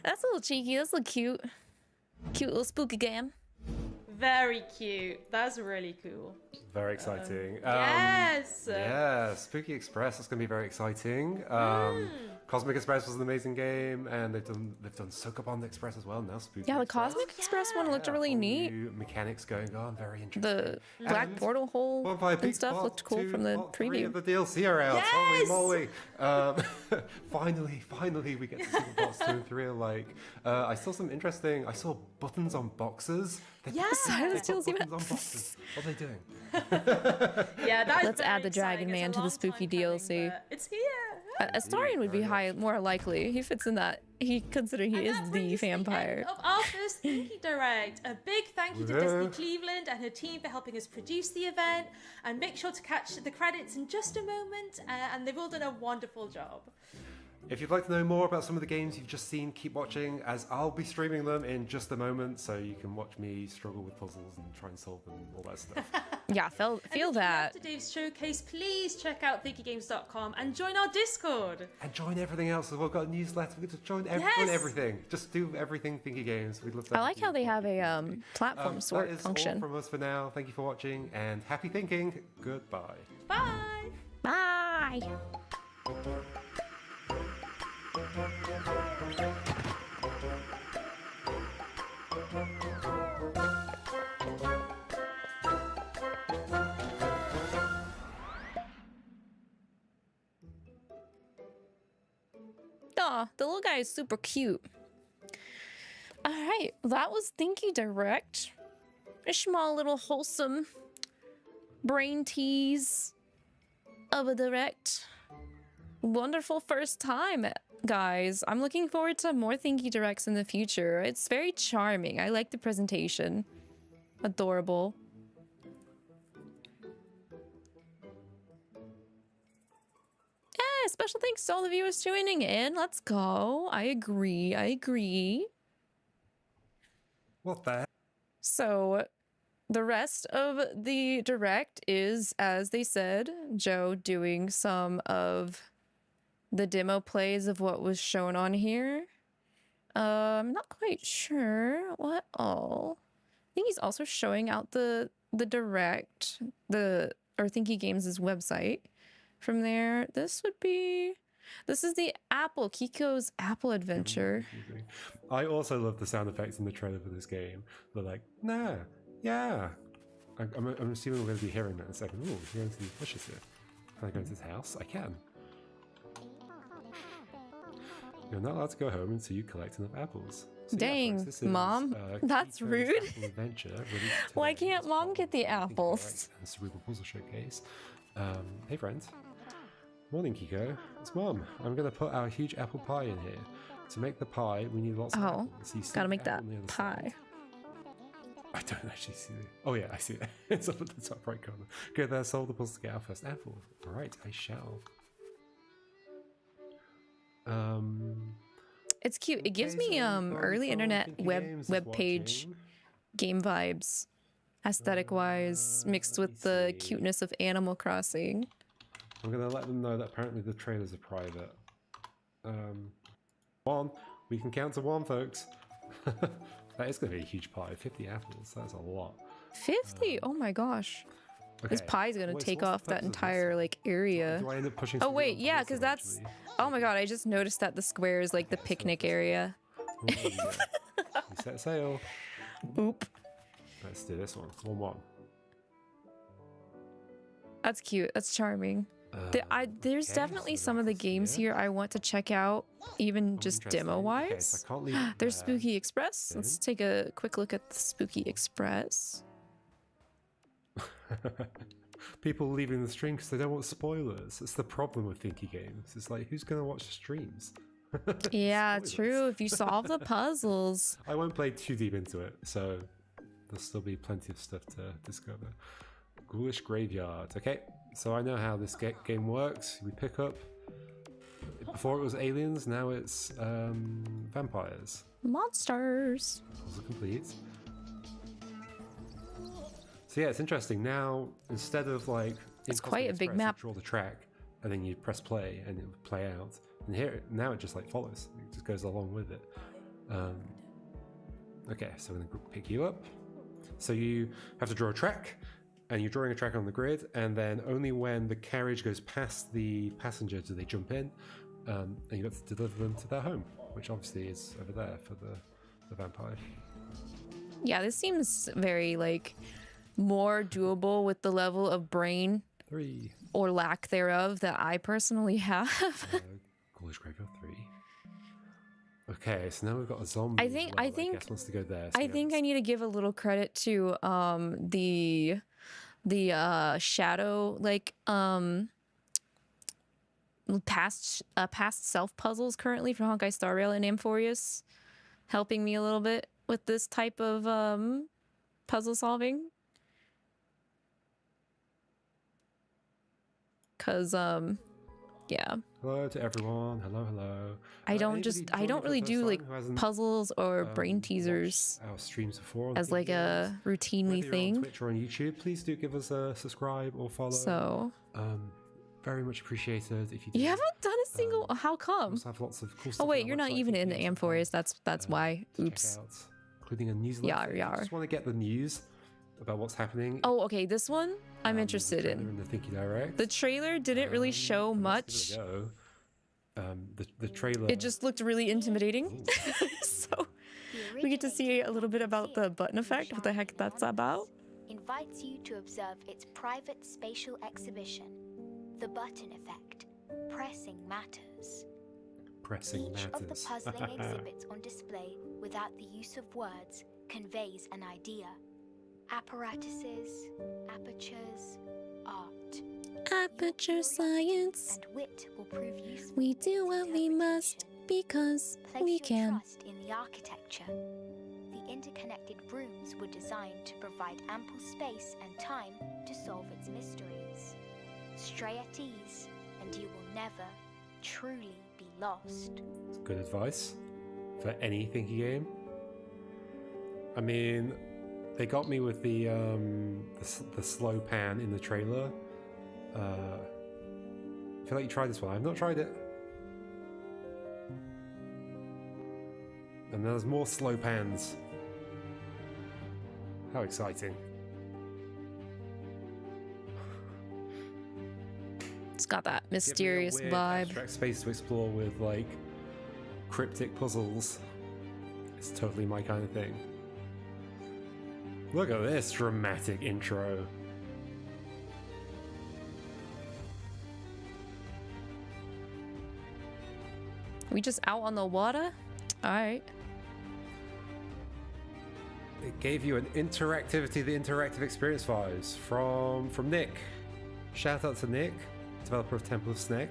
That's a little cheeky, that's a little cute. Cute little spooky game. Very cute. That's really cool. Very exciting. Yes! Yeah, Spooky Express, that's going to be very exciting. Cosmic Express was an amazing game, and they've done Sokobond Express as well. Now Spooky Yeah, the Express. Cosmic Express one looked really neat. New mechanics going on, very interesting. The black portal hole and stuff looked cool from the preview. The DLC are out. Yes! Holy moly. Finally we get to see what parts 2 and 3 are like. I saw some interesting, I saw buttons on boxes. Silence buttons DLC. on boxes. What are they doing? Yeah, that is Let's very add the exciting. Dragon It's a Man to the long spooky time coming, DLC. but it's here. Astarion would be more likely. He fits in that. Considering he is the vampire. Of our first Thinky Direct. A big thank you to Disney Cleveland and her team for helping us produce the event. And make sure to catch the credits in just a moment. And they've all done a wonderful job. If you'd like to know more about some of the games you've just seen, keep watching, as I'll be streaming them in just a moment, so you can watch me struggle with puzzles and try and solve them and all that stuff. Yeah, feel that. After Dave's showcase, please check out thinkygames.com and join our Discord. And join everything else. We've got a newsletter. We get to join everything. Just do everything Thinky Games. We'd love that. I like how they have a platform sort that is function. all from us for now. Thank you for watching, and happy thinking. Goodbye. Bye. Bye. Aw, the little guy is super cute. Alright, that was Thinky Direct. A small little wholesome brain tease of a direct. Wonderful first time, guys. I'm looking forward to more Thinky Directs in the future. It's very charming. I like the presentation. Adorable. Yeah, special thanks to all the viewers tuning in. Let's go. I agree. What the heck? So, the rest of the direct is, as they said, Joe doing some of the demo plays of what was shown on here. I'm not quite sure what all. I think he's also showing out the direct, or Thinky Games' website. From there, this is the Kiko's Apple Adventure. I also love the sound effects in the trailer for this game. They're like, nah, yeah. I'm assuming we're going to be hearing that in a second. Ooh, we're going to see bushes here. Can I go into this house? I can. You're not allowed to go home until you collect enough apples. So Dang, folks, this is, Mom, that's Q-Code's rude. Apple Adventure, Why can't Mom get the apples? And Cerebral Puzzle Showcase. Hey friends. Morning, Kiko. It's Mom. I'm going to put our huge apple pie in here. To make the pie, we need lots of apples. So gotta make that pie. I don't actually see it. Oh yeah, I see it. It's up at the top right corner. Go there, solve the puzzle to get our first apple. Alright, I shall. It's cute. It gives me early internet web page game vibes, aesthetic wise, mixed with the cuteness of Animal Crossing. I'm gonna let them know that apparently the trailers are private. 1. We can count to 1, folks. That is gonna be a huge pie. 50 apples. That's a lot. 50? Oh my gosh. Okay. This pie is gonna take off that entire like area. Do I end up pushing? Oh wait, yeah, because that's. Oh my god, I just noticed that the square is like the picnic area. We set sail. Boop. Let's do this one. 1-1. That's cute. That's charming. There's definitely some of the games here I want to check out, even just demo-wise. There's Spooky Express. Let's take a quick look at the Spooky Express. People leaving the stream because they don't want spoilers. It's the problem with Thinky Games. It's like, who's going to watch the streams? Yeah, true. If you solve the puzzles. I won't play too deep into it, so there'll still be plenty of stuff to discover. Ghoulish Graveyard. Okay, so I know how this game works. We pick up. Before it was aliens, now it's vampires. Monsters. Puzzle complete. So yeah, it's interesting. Now, instead of like... It's quite a big map. You draw the track, and then you press play, and it will play out. And here, now it just like follows. It just goes along with it. Okay, so we're going to pick you up. So you have to draw a track, and you're drawing a track on the grid, and then only when the carriage goes past the passenger do they jump in, and you have to deliver them to their home, which obviously is over there for the vampire. Yeah, this seems very like more doable with the level of brain 3 or lack thereof that I personally have. Ghoulish Graveyard 3. Okay, so now we've got a zombie. I think guess wants to go there. So I think I need to give a little credit to the shadow like past self puzzles currently for Honkai Star Rail and Amphorius, helping me a little bit with this type of puzzle solving. Cause yeah. Hello to everyone. Hello. I don't really do like puzzles or brain teasers our streams before as like a routinely thing. On Twitch or on YouTube, please do give us a subscribe or follow. So very much appreciated if you do. You haven't done a single how come? We have lots of cool Oh stuff wait, on you're our not website, even in Thinky Games. Amphorius, that's why. Oops. Including a newsletter. Yar. If you just want to get the news about what's happening. Oh, okay, this one I'm interested in. In the Thinky Direct. The trailer didn't really show much. Give it a go. The trailer. It just looked really intimidating. So we get to see a little bit about the button effect, what the heck that's about. Invites you to observe its private spatial exhibition, the button effect. Pressing matters. Each of the puzzling exhibits on display without the use of words conveys an idea. Apparatuses, apertures, art. Aperture science. And wit will prove useful. We do what we must because we can. Trust in the architecture. The interconnected rooms were designed to provide ample space and time to solve its mysteries. Stray at ease, and you will never truly be lost. Good advice for any Thinky game. I mean, they got me with the slow pan in the trailer. I feel like you tried this one. I've not tried it. And there's more slow pans. How exciting. It's got that mysterious vibe. Abstract space to explore with like cryptic puzzles. It's totally my kind of thing. Look at this dramatic intro. We just out on the water? Alright. It gave you an interactivity, the interactive experience vibes from Nick. Shout out to Nick, developer of Temple of Snake.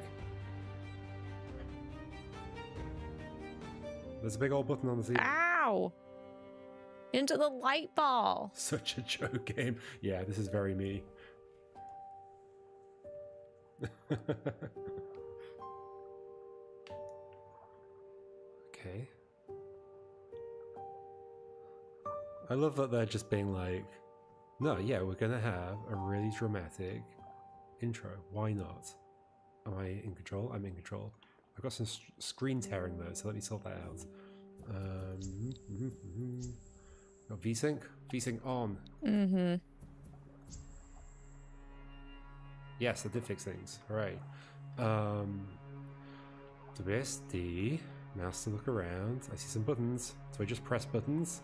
There's a big old button on the TV. Ow! Into the light ball. Such a joke game. Yeah, this is very me. Okay. I love that they're just being like, no, yeah, we're gonna have a really dramatic intro. Why not? Am I in control? I'm in control. I've got some screen tearing though, so let me sort that out. Got VSync? VSync on. Mm-hmm. Yes, I did fix things. Alright. WSD. Mouse to look around. I see some buttons. So I just press buttons.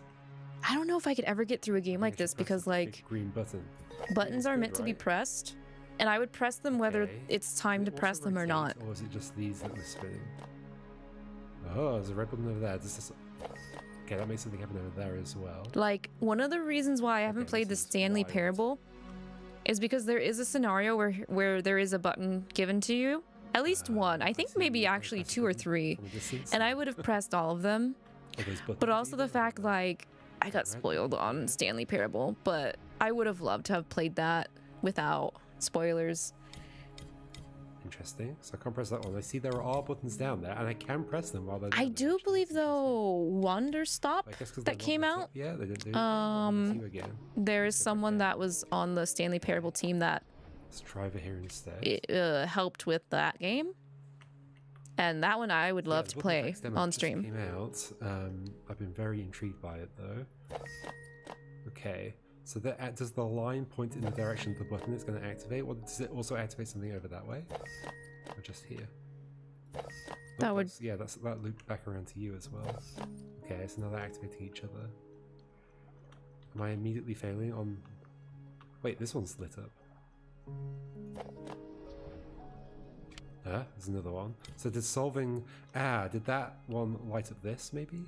I don't know if I could ever get through a game like this because, like, green button. Buttons are meant to be pressed, and I would press them whether it's time to press them or not. Or is it just these that were spinning? Oh, there's a red button over there. Okay, that makes something happen over there as well. Like, one of the reasons why I haven't played the Stanley Parable is because there is a scenario where there is a button given to you. At least one. I think maybe actually 2 or 3. And I would have pressed all of them. But also the fact, like, I got spoiled on Stanley Parable, but I would have loved to have played that without spoilers. Interesting. So I can't press that one. I see there are buttons down there, and I can press them while they're I do believe, though, Wonder Stop that came out. Yeah, they didn't do it. Again. There is someone that was on the Stanley Parable team that let's try over here instead. It helped with that game. And that one I would love to play on stream. Came out. I've been very intrigued by it though. Okay, so does the line point in the direction of the button it's going to activate? Or does it also activate something over that way? Or just here? That would... Yeah, that looped back around to you as well. Okay, so now they're activating each other. Am I immediately failing on... Wait, this one's lit up. There's another one. So did solving... did that one light up this, maybe?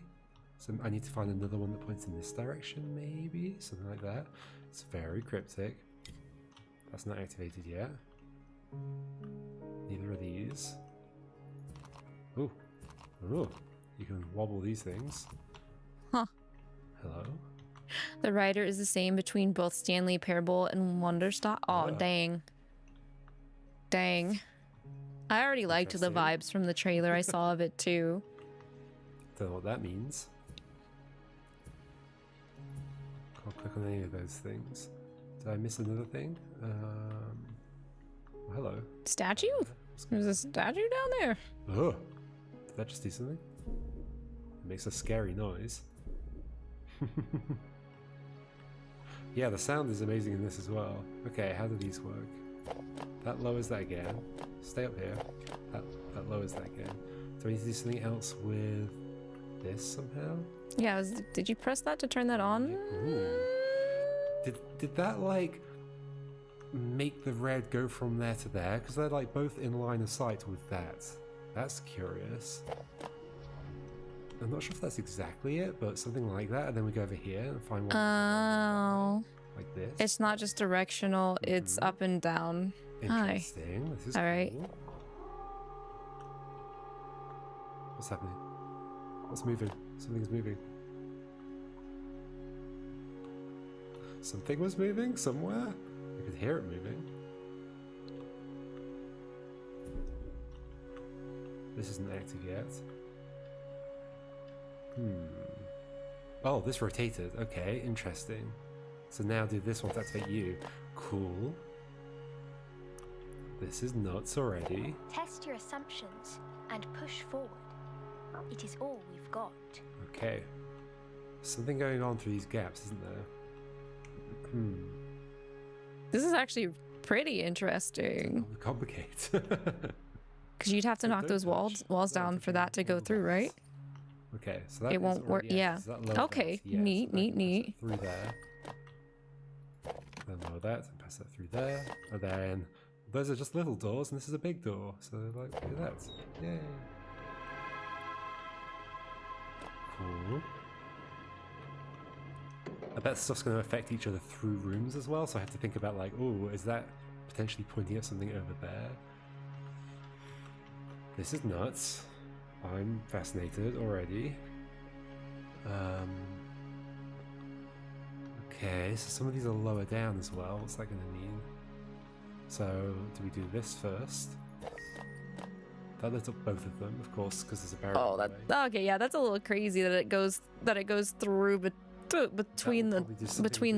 So I need to find another one that points in this direction, maybe? Something like that. It's very cryptic. That's not activated yet. Neither are these. Ooh. Ooh. You can wobble these things. Huh. Hello? The writer is the same between both Stanley Parable and Wonderstop. Oh, dang. Dang. I already liked the vibes from the trailer I saw of it too. Don't know what that means. Can't click on any of those things. Did I miss another thing? Hello. Statue? There's a statue down there. Oh, did that just do something? It makes a scary noise. Yeah, the sound is amazing in this as well. Okay, how do these work? That lowers that again. Stay up here. That lowers that again. Do I need to do something else with this somehow? Yeah, did you press that to turn that on? Ooh. Did that like make the red go from there to there? Because they're like both in line of sight with that. That's curious. I'm not sure if that's exactly it, but something like that. And then we go over here and find one. Oh. Like this. It's not just directional, it's up and down. Interesting. Hi. This is all cool. right. What's happening? What's moving? Something's moving. Something was moving somewhere? I could hear it moving. This isn't active yet. Oh, this rotated. Okay, interesting. So now do this one to activate you. Cool. This is nuts already. Test your assumptions and push forward. It is all we've got. Okay. Something going on through these gaps, isn't there? This is actually pretty interesting. Complicated. Because you'd have to knock those walls down for that to go through, right? Okay, so that it won't work. Yeah. So okay. Yes, neat, so neat. Through there. Then lower that and pass that through there. And then those are just little doors, and this is a big door. So like, look at that. Yay. cool. I bet stuff's going to affect each other through rooms as well, so I have to think about like, oh, is that potentially pointing at something over there? This is nuts. I'm fascinated already. Okay, so some of these are lower down as well. What's that going to mean? So, do we do this first? That lit up both of them, of course, because there's a barrier. Oh, okay. Yeah, that's a little crazy that it goes through between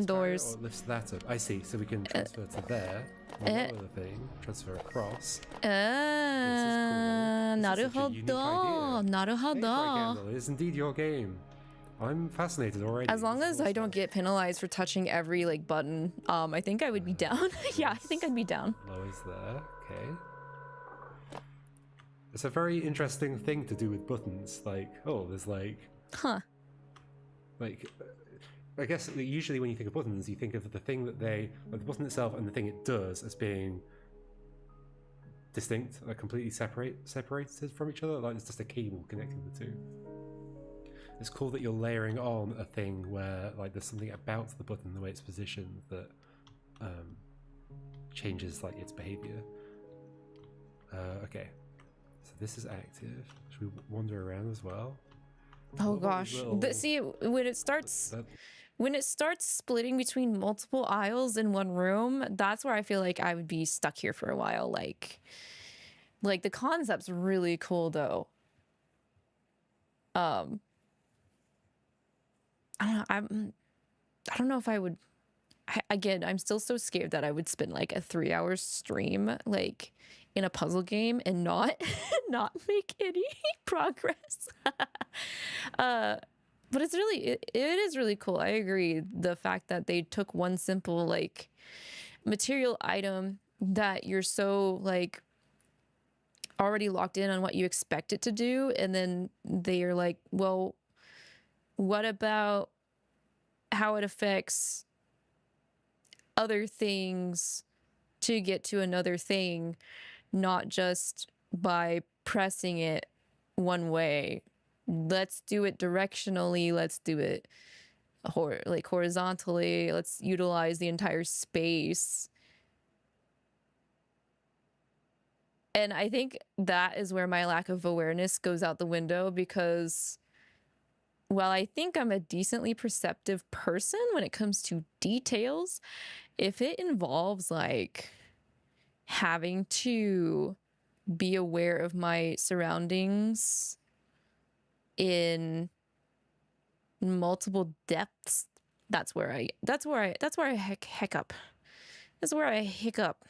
doors. Or it lifts that up. I see. So we can transfer to there. Lower the thing. Transfer across. Naruhodo. It is indeed your game. I'm fascinated already. As long as I don't get penalized for touching every like button, I think I would be down. Yeah, I think I'd be down. Lowers there. Okay. It's a very interesting thing to do with buttons. Like, oh, there's like, like, I guess usually when you think of buttons, you think of the thing that like the button itself and the thing it does as being distinct, like completely separated from each other. Like it's just a cable connecting the two. It's cool that you're layering on a thing where like there's something about the button, the way it's positioned, that changes like its behavior. Okay, so this is active. Should we wander around as well? Oh gosh, see when it starts splitting between multiple aisles in one room, that's where I feel like I would be stuck here for a while. Like the concept's really cool though. I don't know if I would. Again, I'm still so scared that I would spend like a 3-hour stream like in a puzzle game and not make any progress. But it's really it is really cool. I agree. The fact that they took one simple like material item that you're so like already locked in on what you expect it to do, and then they are like, well, what about how it affects other things to get to another thing, not just by pressing it one way. Let's do it directionally. Let's do it like horizontally. Let's utilize the entire space. And I think that is where my lack of awareness goes out the window, because while I think I'm a decently perceptive person when it comes to details, if it involves like having to be aware of my surroundings in multiple depths, that's where I hiccup. That's where I hiccup.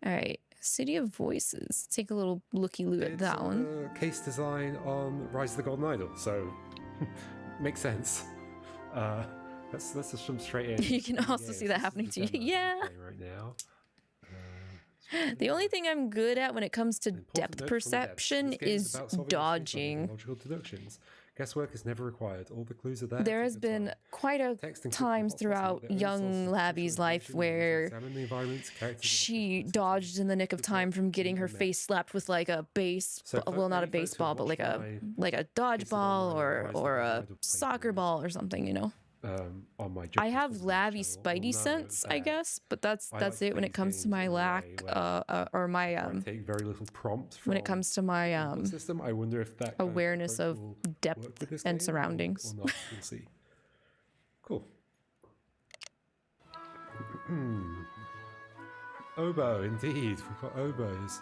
All right. City of Voices. Take a little looky-loo at that one. Case design on Rise of the Golden Idol, so makes sense. Let's just jump straight in. You can also see that happening to you. Yeah. Right now. The only thing I'm good at when it comes to depth perception is dodging. Logical deductions. Guesswork is never required. All the clues are there. There has been quite a times throughout young Lavi's life where she dodged in the nick of time from getting her face slapped with like a well, not a baseball, but like a dodgeball or a soccer ball or something, you know. On my I have Lavi Spidey sense, I guess, but that's it when it comes to my lack or my take very little prompt when it comes to my system. I wonder if that awareness of depth and surroundings. Or not. We'll see. Cool. Oboe, indeed. We've got oboes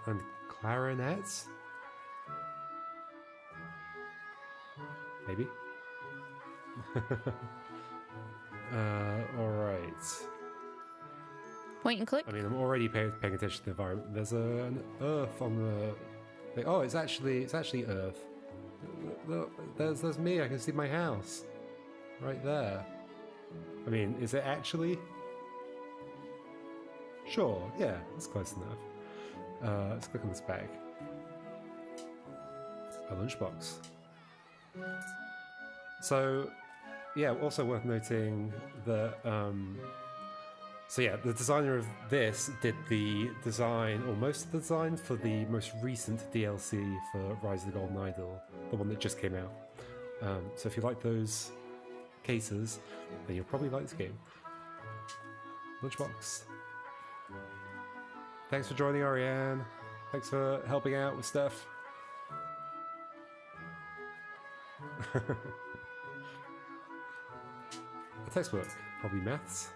and clarinets. Maybe. All right. Point and click. I mean, I'm already paying attention to the environment. There's an earth on the. Oh, it's actually Earth. Look, there's me. I can see my house, right there. I mean, is it actually? Sure. Yeah, that's close enough. Let's click on this bag. A lunchbox. So. Yeah, also worth noting that So yeah, the designer of this did the design, or most of the design, for the most recent DLC for Rise of the Golden Idol, the one that just came out. So if you like those cases, then you'll probably like this game. Lunchbox. Thanks for joining, Ariane. Thanks for helping out with stuff. A textbook, probably maths.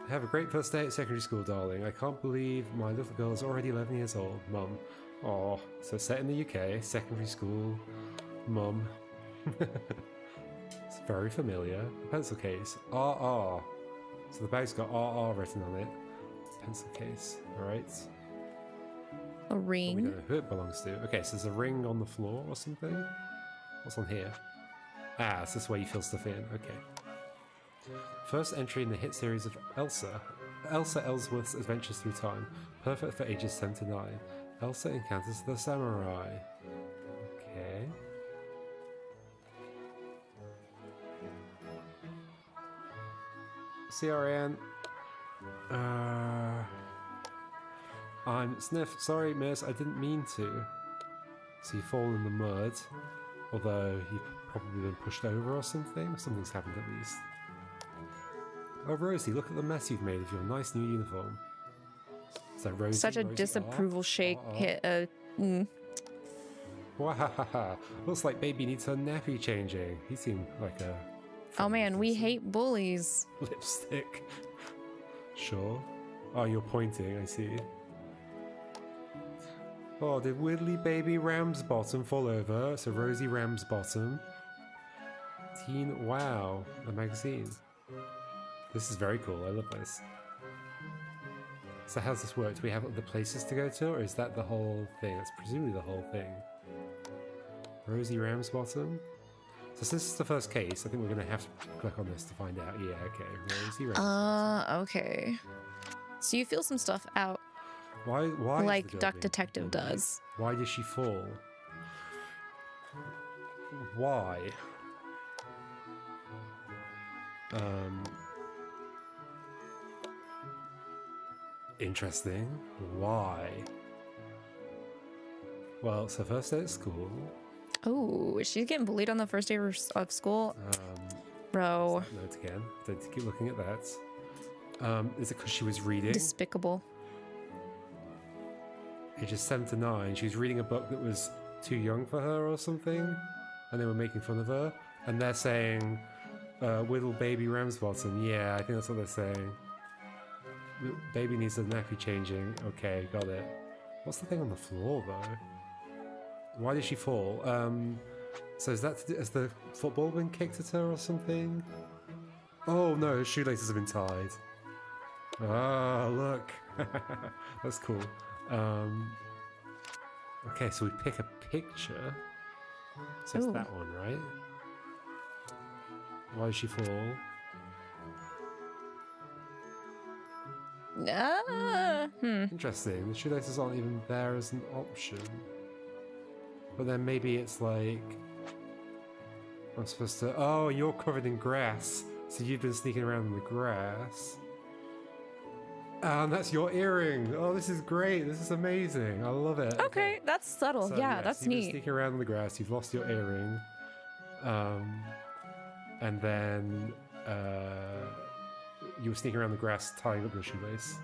Have a great first day at secondary school, darling. I can't believe my little girl is already 11 years old, Mum. Oh, so set in the UK, secondary school, Mum. It's very familiar. A pencil case, RR. So the bag's got RR written on it. Pencil case, alright. A ring. We don't know who it belongs to. Okay, so there's a ring on the floor or something. What's on here? Ah, it's this way you fill stuff in. Okay. First entry in the hit series of Elsa. Elsa Ellsworth's Adventures Through Time. Perfect for ages 7 to 9. Elsa encounters the samurai. Okay. CRN. I'm Sniff. Sorry, miss, I didn't mean to. So you fall in the mud. Although you've probably been pushed over or something. Something's happened at least. Oh, Rosie, look at the mess you've made of your nice new uniform. So Rosie, such a Rosie, disapproval shake hit. Wahahaha. Looks like baby needs her nappy changing. He seemed like a... Oh man, we hate bullies. Lipstick. Sure. Oh, you're pointing, I see. Oh, did Widdly Baby Ramsbottom fall over? So Rosie Ramsbottom. Teen Wow, a magazine. This is very cool, I love this. So how's this work? Do we have other places to go to, or is that the whole thing? That's presumably the whole thing. Rosie Ramsbottom? So since it's the first case, I think we're going to have to click on this to find out. Yeah, okay. Rosie Ramsbottom. Okay. So you feel some stuff out. Why like Duck Detective does. Why did she fall? Why? Interesting. Why? Well, so first day at school. Oh, she's getting bullied on the first day of school. Bro. Note again. Don't keep looking at that. Is it because she was reading? Despicable. Ages 7 to 9. She was reading a book that was too young for her or something, and they were making fun of her. And they're saying, "Whittle baby Ramsbottom." Yeah, I think that's what they're saying. Baby needs a nappy changing. Okay, got it. What's the thing on the floor though? Why did she fall? So is that has the football been kicked at her or something? Oh no, her shoelaces have been tied. Ah, look. That's cool. Okay, so we pick a picture. So it's that one, right? Why did she fall? Interesting. The shoelaces aren't even there as an option. But then maybe it's like... I'm supposed to... Oh, you're covered in grass. So you've been sneaking around in the grass. And that's your earring. Oh, this is great. This is amazing. I love it. Okay, that's subtle. So, yeah, yes, that's you've been neat. Sneaking around in the grass. You've lost your earring. And then you were sneaking around the grass tying up your shoelace.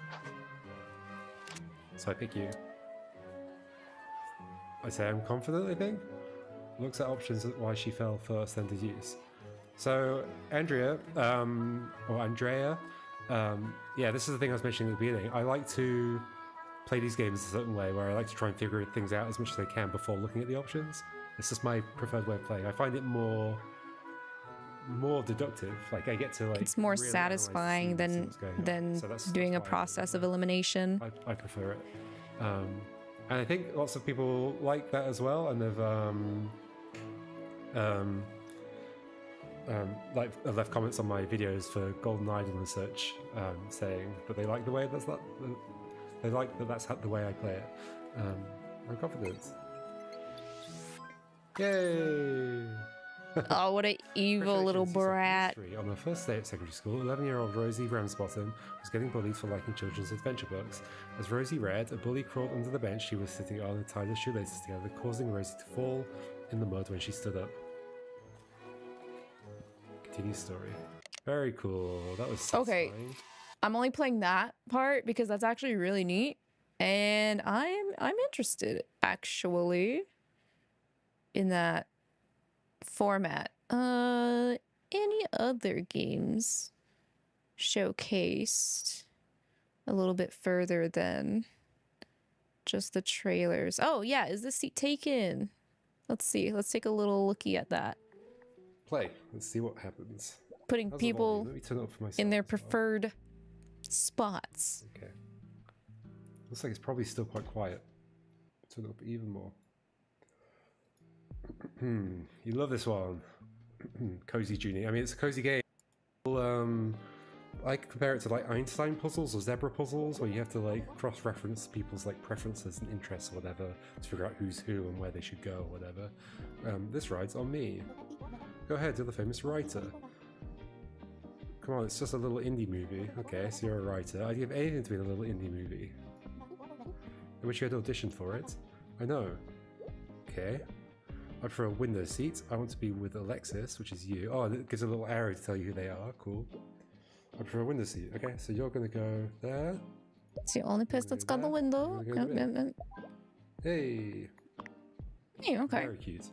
So I pick you. I say I'm confident, I think. Looks at options at why she fell first, then deduce. So Andrea, or Andrea, yeah, this is the thing I was mentioning at the beginning. I like to play these games a certain way where I like to try and figure things out as much as I can before looking at the options. It's just my preferred way of playing. I find it more deductive. Like I get to like. It's more really satisfying than so doing a process of elimination. I prefer it, and I think lots of people like that as well. And they've I've left comments on my videos for Golden Idol and such, saying that they like the way they like that that's the way I play it. I'm confident. Yay! Oh, what an evil little brat. On her first day at secondary school, 11-year-old Rosie Ramsbottom was getting bullied for liking children's adventure books. As Rosie read, a bully crawled under the bench she was sitting on and tied her shoelaces together, causing Rosie to fall in the mud when she stood up. Continues story. Very cool. That was satisfying. Okay. I'm only playing that part because that's actually really neat. And I'm interested, actually, in that format. Any other games showcased a little bit further than just the trailers? Oh yeah, is this seat taken? Let's see. Let's take a little looky at that. Play. Let's see what happens. Putting How's people Let me turn it up for myself in their as well. preferred spots. Okay. Looks like it's probably still quite quiet. Turn it up even more. You love this one. Cozy Junior. I mean, it's a cozy game. I compare it to like Einstein puzzles or zebra puzzles, where you have to like cross-reference people's like preferences and interests or whatever to figure out who's who and where they should go or whatever. This ride's on me. Go ahead, you're the famous writer. Come on, it's just a little indie movie. Okay, so you're a writer. I'd give anything to be in a little indie movie. I wish you had auditioned for it. I know. Okay. I prefer a window seat. I want to be with Alexis, which is you. Oh, it gives a little arrow to tell you who they are. Cool. I prefer a window seat. Okay, so you're going to go there. It's the only person that's got the window. Hey. Hey, okay. Very cute.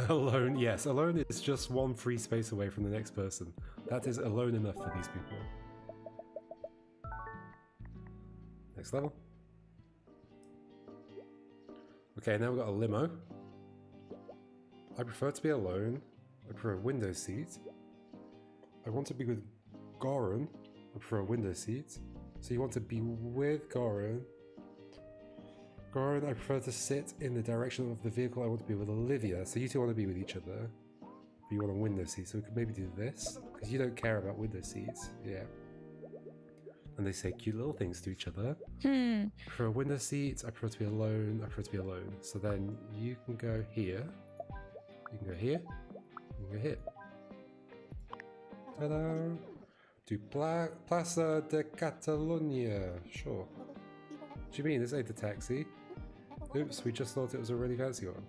Alone, yes. Alone is just one free space away from the next person. That is alone enough for these people. Next level. Okay, now we've got a limo. I prefer to be alone. I prefer a window seat. I want to be with Goran. I prefer a window seat. So you want to be with Goran. Goran, I prefer to sit in the direction of the vehicle. I want to be with Olivia. So you two want to be with each other. But you want a window seat. So we could maybe do this. Because you don't care about window seats. Yeah. And they say cute little things to each other. For a window seat, I prefer to be alone. I prefer to be alone. So then you can go here. You can go here. You can go here. Ta-da! To Plaza de Catalunya. Sure. What do you mean? This ain't a taxi. Oops, we just thought it was a really fancy one.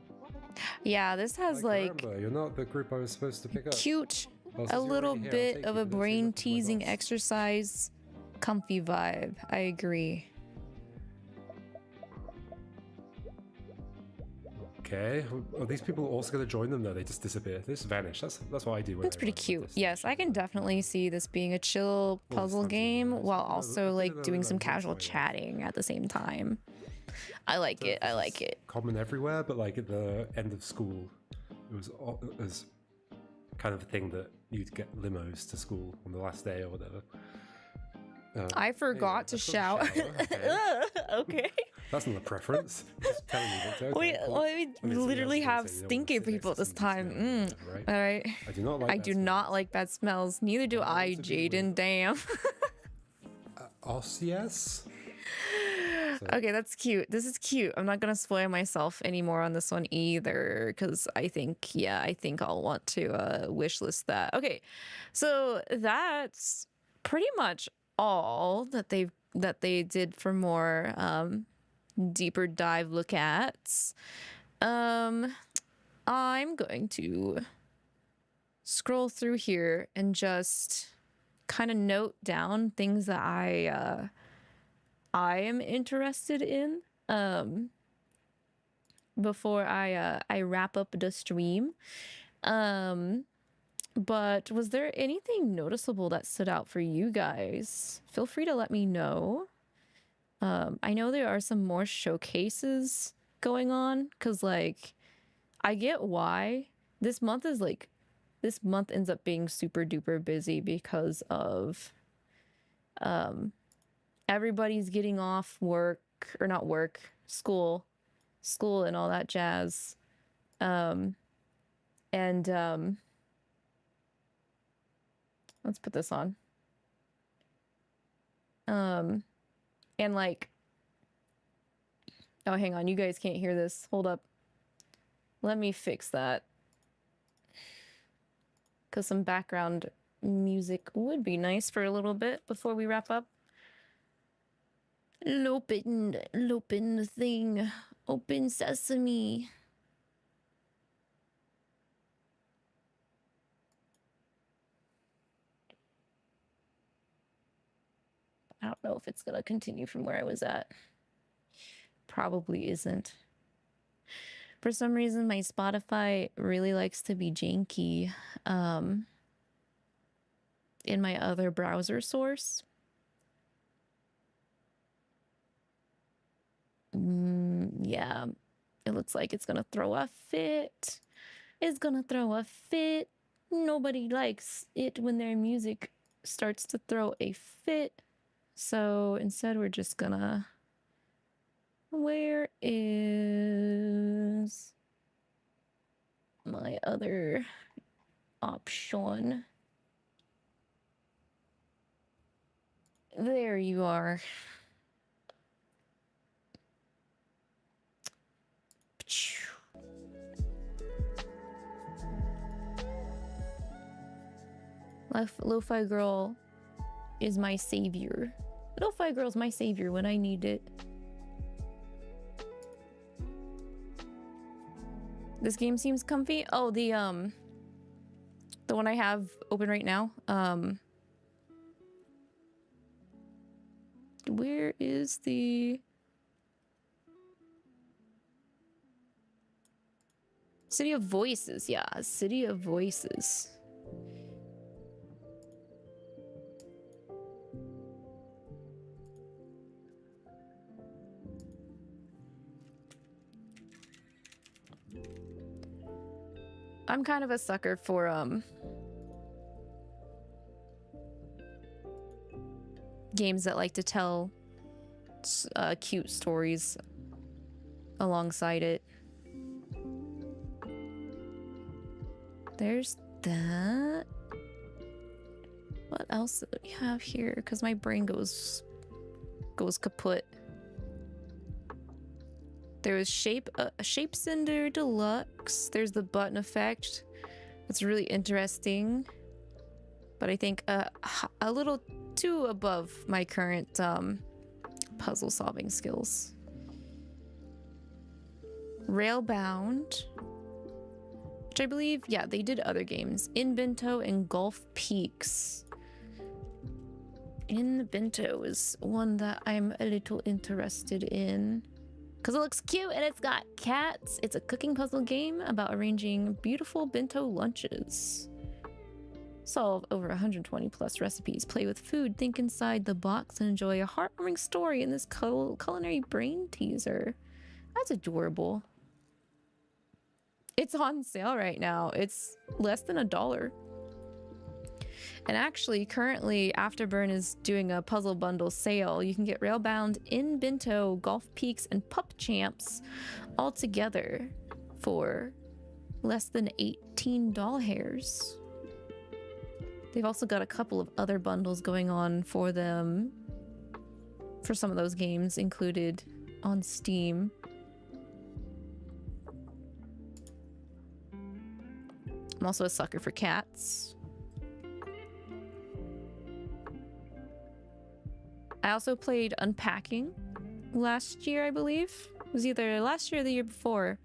Yeah, this has like remember, you're not the group I was supposed to pick up. Cute, Well, a since you're little already here, I'll bit take of you, a but don't say brain nothing to my teasing boss. exercise, comfy vibe. I agree. Okay, are these people also going to join them? No, they just disappear. They just vanish. That's what I do. When That's pretty cute. Yes, I can definitely see this being a chill puzzle game while also like doing some casual chatting at the same time. I like it. I like it. Common everywhere, but like at the end of school, it was kind of a thing that you'd get limos to school on the last day or whatever. I forgot to shout. Okay. That's not a preference. Just telling you that. Okay, Wait, cool. we literally have stinky people this time. All right. I do not like. I do not like bad smells. Neither do I, Jaden. Damn. Yes. Okay, that's cute. This is cute. I'm not gonna spoil myself anymore on this one either, because I think I'll want to wishlist that. Okay, so that's pretty much all that they did for more deeper dive look at. I'm going to scroll through here and just kind of note down things that I am interested in before I wrap up the stream. But was there anything noticeable that stood out for you guys? Feel free to let me know. I know there are some more showcases going on because like I get why this month ends up being super duper busy because of everybody's getting off work, or not work, school and all that jazz. Let's put this on. And like, oh, hang on, you guys can't hear this. Hold up. Let me fix that. Because some background music would be nice for a little bit before we wrap up. Open the thing. Open sesame. I don't know if it's gonna continue from where I was at. Probably isn't. For some reason, my Spotify really likes to be janky in my other browser source. Yeah, it looks like it's gonna throw a fit. It's gonna throw a fit. Nobody likes it when their music starts to throw a fit. So instead, we're just gonna... Where is my other option? There you are. Lo-fi girl is my savior. Lo-fi girl's my savior when I need it. This game seems comfy. Oh, the one I have open right now. Where is the City of Voices? Yeah, City of Voices. I'm kind of a sucker for games that like to tell cute stories alongside it. There's that. What else do we have here? Because my brain goes kaput. There was Shape Cinder Deluxe. There's the button effect. That's really interesting. But I think a little too above my current puzzle solving skills. Railbound. Which I believe, yeah, they did other games. In Bento and Gulf Peaks. In Bento is one that I'm a little interested in. Because it looks cute and it's got cats. It's a cooking puzzle game about arranging beautiful bento lunches. Solve over 120 plus recipes. Play with food. Think inside the box and enjoy a heartwarming story in this culinary brain teaser. That's adorable. It's on sale right now. It's less than $1. And actually, currently, Afterburn is doing a puzzle bundle sale. You can get Railbound, In Bento, Golf Peaks, and Pup Champs all together for less than $18 hairs. They've also got a couple of other bundles going on for them, for some of those games included on Steam. I'm also a sucker for cats. I also played Unpacking last year, I believe. It was either last year or the year before.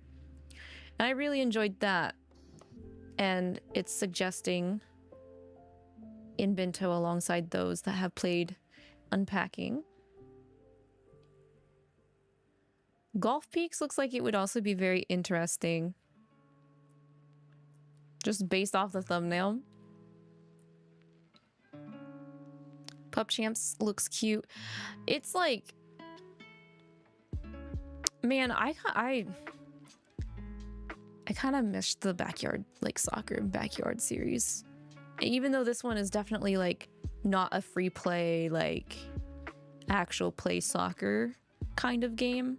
And I really enjoyed that. And it's suggesting In Bento alongside those that have played Unpacking. Golf Peaks looks like it would also be very interesting. Just based off the thumbnail. Pup Champs looks cute. It's like, man, I kind of missed the backyard, like soccer backyard series. Even though this one is definitely like not a free play, like actual play soccer kind of game.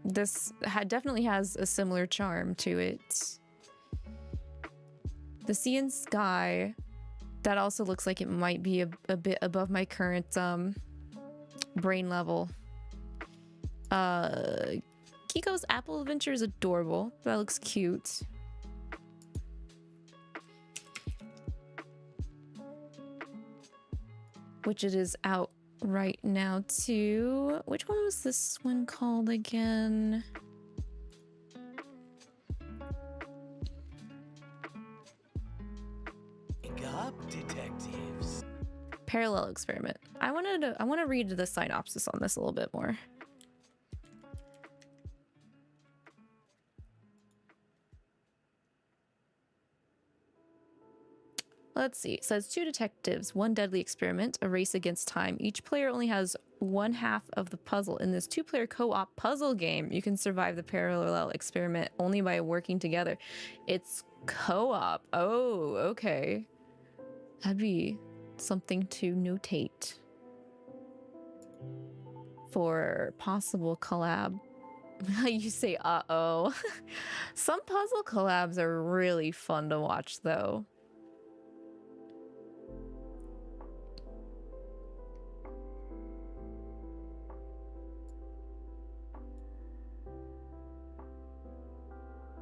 This definitely has a similar charm to it. The Sea and Sky, that also looks like it might be a bit above my current brain level. Kiko's Apple Adventure is adorable. That looks cute. Which it is out right now too. Which one was this one called again? Wake up, detectives. Parallel experiment. I want to read the synopsis on this a little bit more. Let's see. It says 2 detectives, 1 deadly experiment, a race against time. Each player only has 1/2 of the puzzle. In this 2-player co-op puzzle game, you can survive the parallel experiment only by working together. It's co-op. Oh, okay. That'd be something to notate for possible collab. You say, uh-oh. Some puzzle collabs are really fun to watch, though.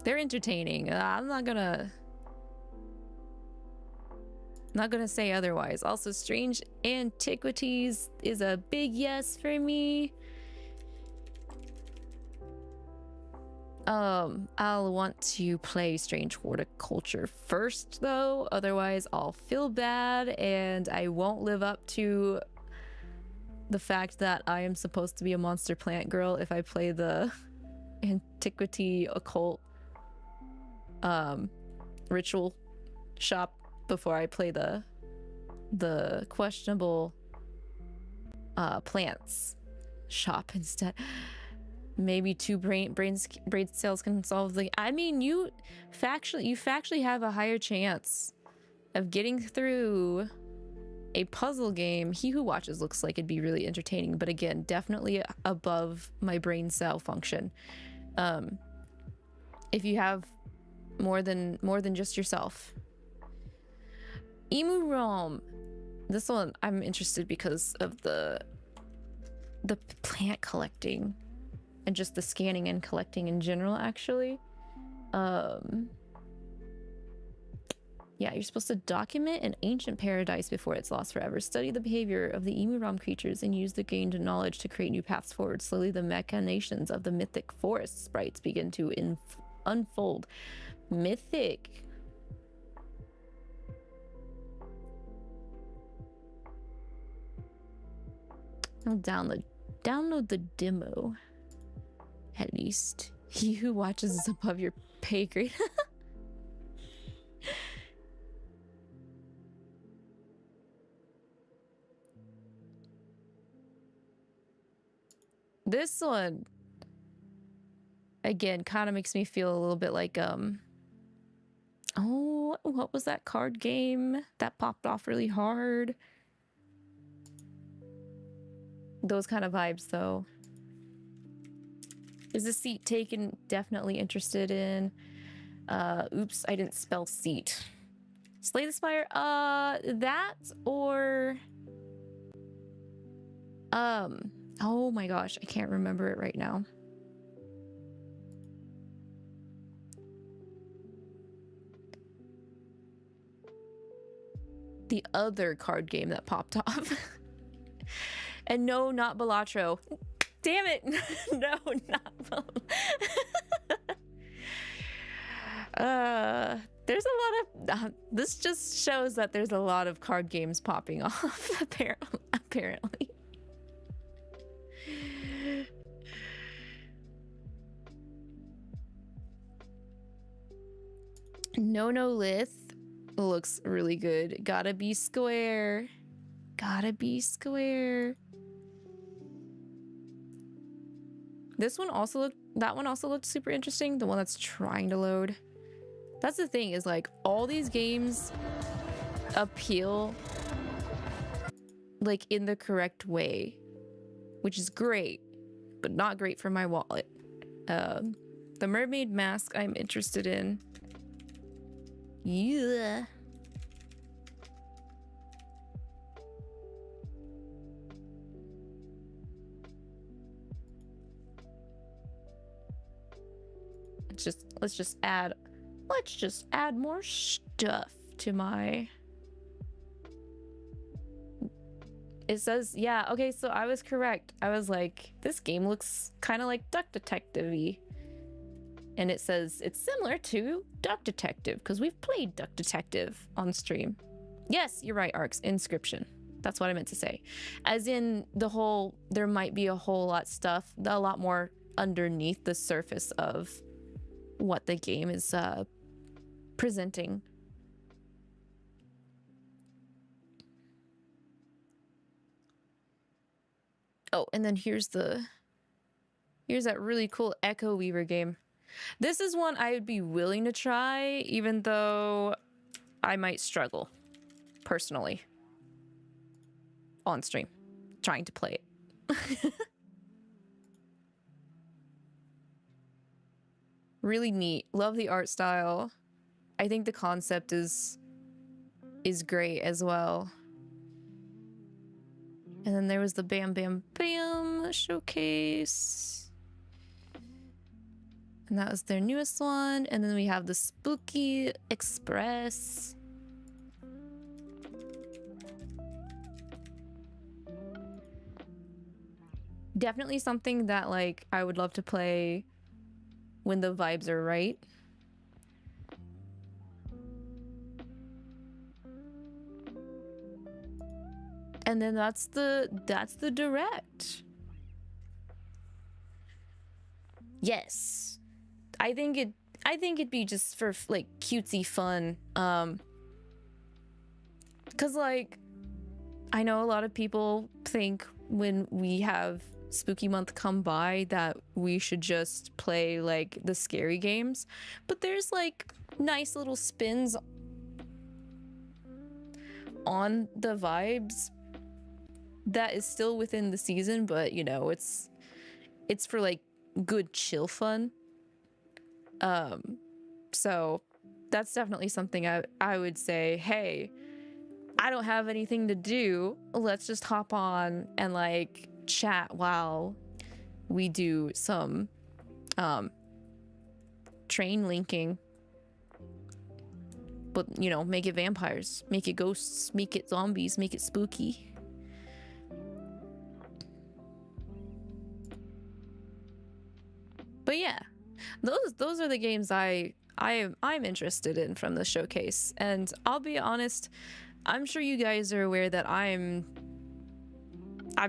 They're entertaining. I'm not gonna say otherwise. Also, Strange Antiquities is a big yes for me. I'll want to play Strange Horticulture first though, otherwise I'll feel bad and I won't live up to the fact that I am supposed to be a monster plant girl if I play the antiquity occult ritual shop before I play the questionable plants shop instead. Maybe 2 brain cells can solve the. I mean, you factually have a higher chance of getting through a puzzle game. He Who Watches looks like it'd be really entertaining, but again, definitely above my brain cell function. If you have more than just yourself. Emu Realm. This one I'm interested because of the plant collecting and just the scanning and collecting in general, actually. Yeah, you're supposed to document an ancient paradise before it's lost forever. Study the behavior of the Emu Realm creatures and use the gained knowledge to create new paths forward. Slowly, the machinations of the mythic forest sprites begin to unfold. Mythic. I'll download the demo. At least. He Who Watches is above your pay grade. This one, again, kind of makes me feel a little bit like, oh, what was that card game that popped off really hard? Those kind of vibes, though. Is the seat taken? Definitely interested in. Oops, I didn't spell seat. Slay the Spire? That or... oh my gosh, I can't remember it right now. The other card game that popped off. And no, not Balatro. Damn it! No, not Balatro. There's a lot of... this just shows that there's a lot of card games popping off, apparently. No Lith looks really good. Gotta be square. Gotta be square. This one also looked, that one also looked super interesting. The one that's trying to load. That's the thing, is like all these games appeal like in the correct way, which is great, but not great for my wallet. The mermaid mask I'm interested in. Yeah. let's just add more stuff to my. It says, yeah, okay, so I was correct. I was like, this game looks kind of like Duck Detective-y. And it says it's similar to Duck Detective because we've played Duck Detective on stream. Yes, you're right, Arcs. Inscription. That's what I meant to say. As in there might be a whole lot more underneath the surface of what the game is presenting. Oh, and then here's that really cool Echo Weaver game. This is one I would be willing to try, even though I might struggle, personally, on stream, trying to play it. Really neat. Love the art style. I think the concept is great as well. And then there was the Bam Bam Bam showcase. And that was their newest one. And then we have the Spooky Express. Definitely something that like I would love to play when the vibes are right. And then that's the direct. Yes. I think it'd be just for like cutesy fun. Cause like I know a lot of people think when we have Spooky Month come by that we should just play like the scary games, but there's like nice little spins on the vibes that is still within the season, but you know, it's for like good chill fun. So that's definitely something I would say, hey, I don't have anything to do, let's just hop on and like chat while we do some train linking. But you know, make it vampires, make it ghosts, make it zombies, make it spooky. But yeah, those are the games I'm interested in from the showcase. And I'll be honest, I'm sure you guys are aware that I've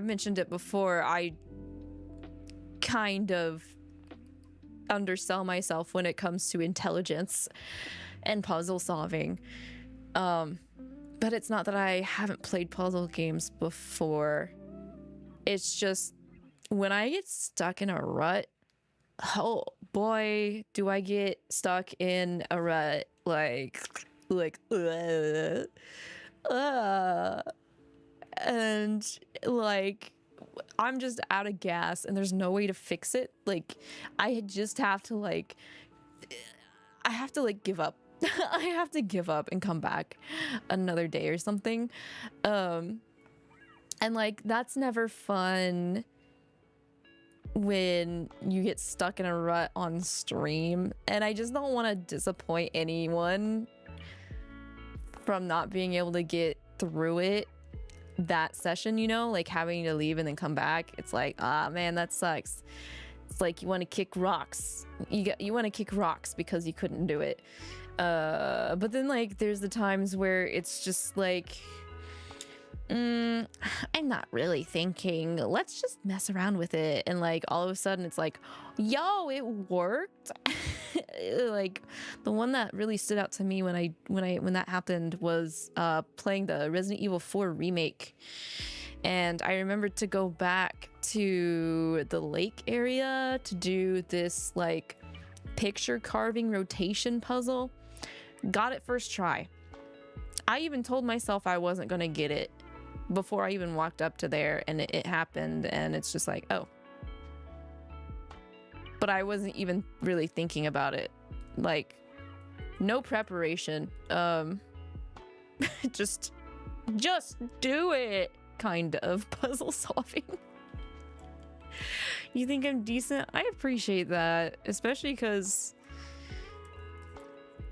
mentioned it before, I kind of undersell myself when it comes to intelligence and puzzle solving. But it's not that I haven't played puzzle games before. It's just when I get stuck in a rut, oh boy, do I get stuck in a rut, and like I'm just out of gas and there's no way to fix it. Like I just have to like give up. I have to give up and come back another day or something. And like that's never fun when you get stuck in a rut on stream, and I just don't want to disappoint anyone from not being able to get through it that session, you know, like having to leave and then come back. It's like, ah man, that sucks. It's like you want to kick rocks. You want to kick rocks because you couldn't do it. But then like there's the times where it's just like I'm not really thinking, let's just mess around with it, and like all of a sudden it's like, yo, it worked. Like the one that really stood out to me when that happened was playing the Resident Evil 4 remake, and I remembered to go back to the lake area to do this like picture carving rotation puzzle. Got it first try. I even told myself I wasn't gonna get it before I even walked up to there, and it happened, and it's just like, oh. But I wasn't even really thinking about it. Like, no preparation. Just do it kind of puzzle solving. You think I'm decent? I appreciate that, especially because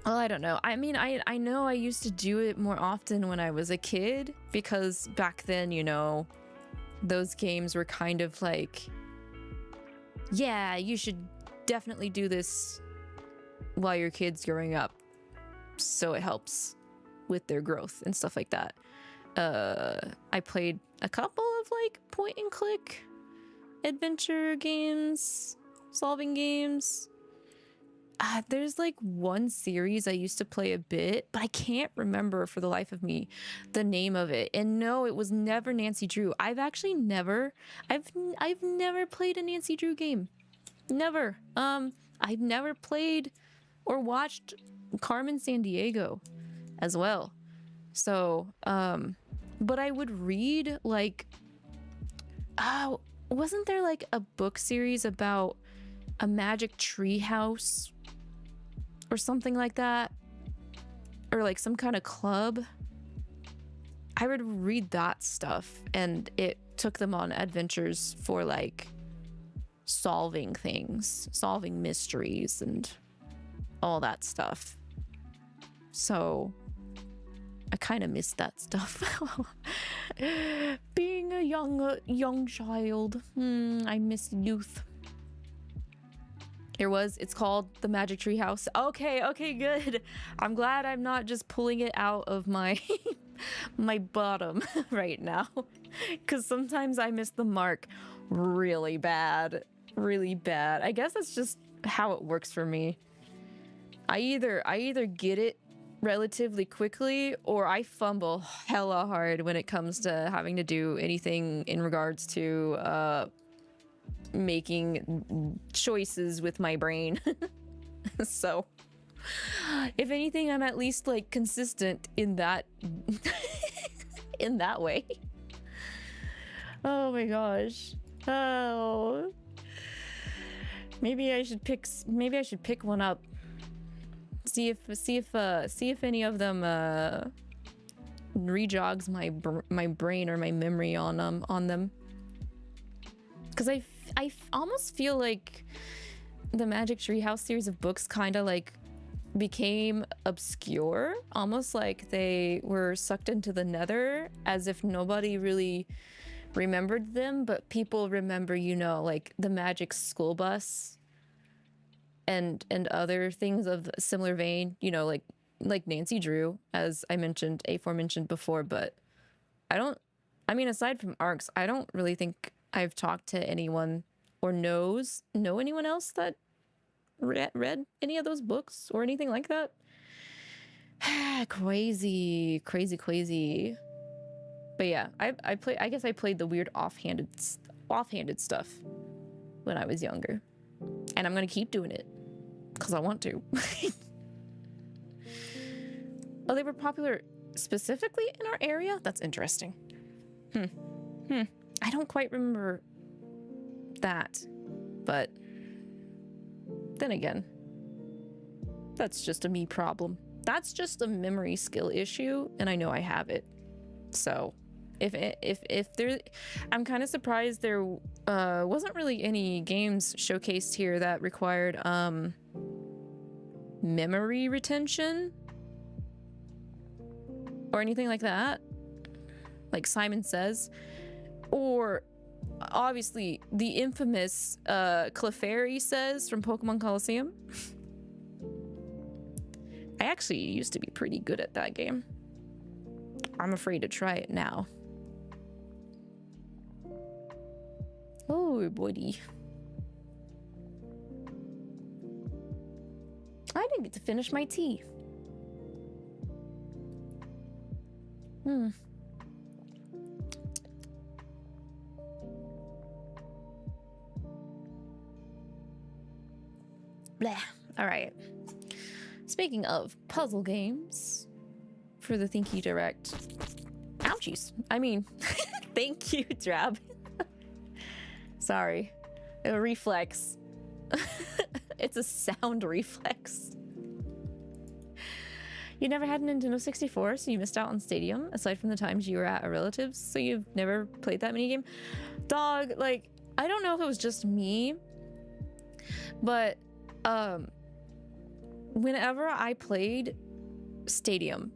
Well, I don't know. I mean, I know I used to do it more often when I was a kid, because back then, you know, those games were kind of like, yeah, you should definitely do this while your kid's growing up, so it helps with their growth and stuff like that. I played a couple of like point and click adventure games, solving games. There's like one series I used to play a bit, but I can't remember for the life of me the name of it. And no, it was never Nancy Drew. I've never played a Nancy Drew game. Never. I've never played or watched Carmen Sandiego as well. So, but I would read like, wasn't there like a book series about a magic tree house or something like that, or like some kind of club? I would read that stuff, and it took them on adventures for like solving things, solving mysteries and all that stuff. So I kind of missed that stuff. Being a young child, I miss youth. It's called The Magic Tree House. Okay, good. I'm glad I'm not just pulling it out of my my bottom right now, because sometimes I miss the mark really bad. I guess that's just how it works for me. I either get it relatively quickly, or I fumble hella hard when it comes to having to do anything in regards to making choices with my brain. So if anything, I'm at least like consistent in that in that way. Oh my gosh. Oh, maybe I should pick one up. See if any of them rejogs my brain or my memory on them. Because I almost feel like the Magic Treehouse series of books kind of like became obscure, almost like they were sucked into the nether, as if nobody really remembered them, but people remember, you know, like the Magic School Bus and other things of a similar vein, you know, like Nancy Drew, as I mentioned, aforementioned before. But I mean, aside from ARCs, I don't really think I've talked to anyone or know anyone else that read any of those books or anything like that. Crazy. But yeah, I guess I played the weird offhanded stuff when I was younger, and I'm gonna keep doing it because I want to. Oh, they were popular specifically in our area? That's interesting. I don't quite remember that, but then again, that's just a me problem. That's just a memory skill issue, and I know I have it. So if there, I'm kind of surprised there wasn't really any games showcased here that required memory retention or anything like that, like Simon Says, or obviously the infamous Clefairy Says from Pokemon Coliseum. I actually used to be pretty good at that game. I'm afraid to try it now. Oh, buddy. I didn't get to finish my tea. Blah. All right. Speaking of puzzle games for the Thinky Direct. Ouchies. I mean, thank you, Drab. Sorry. A reflex. It's a sound reflex. You never had a Nintendo 64, so you missed out on Stadium, aside from the times you were at a relative's, so you've never played that minigame? Dog, like, I don't know if it was just me, but whenever I played Stadium,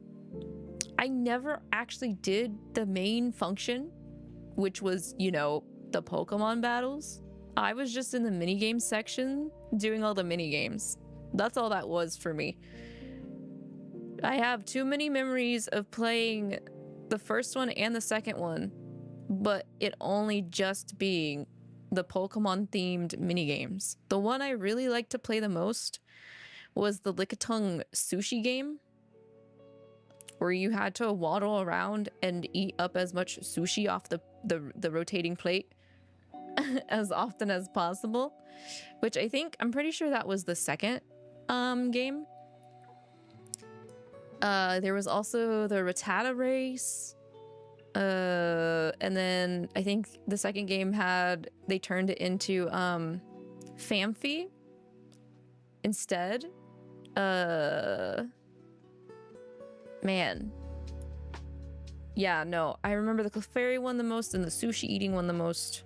I never actually did the main function, which was, you know, the Pokemon battles. I was just in the minigame section doing all the minigames. That's all that was for me. I have too many memories of playing the first one and the second one, but it only just being the Pokemon themed minigames. The one I really liked to play the most was the Lickitung sushi game, where you had to waddle around and eat up as much sushi off the rotating plate as often as possible, which I'm pretty sure that was the second game. There was also the Rattata race, and then I think the second game they turned it into Famfi instead. Man. Yeah, no, I remember the Clefairy one the most and the sushi eating one the most.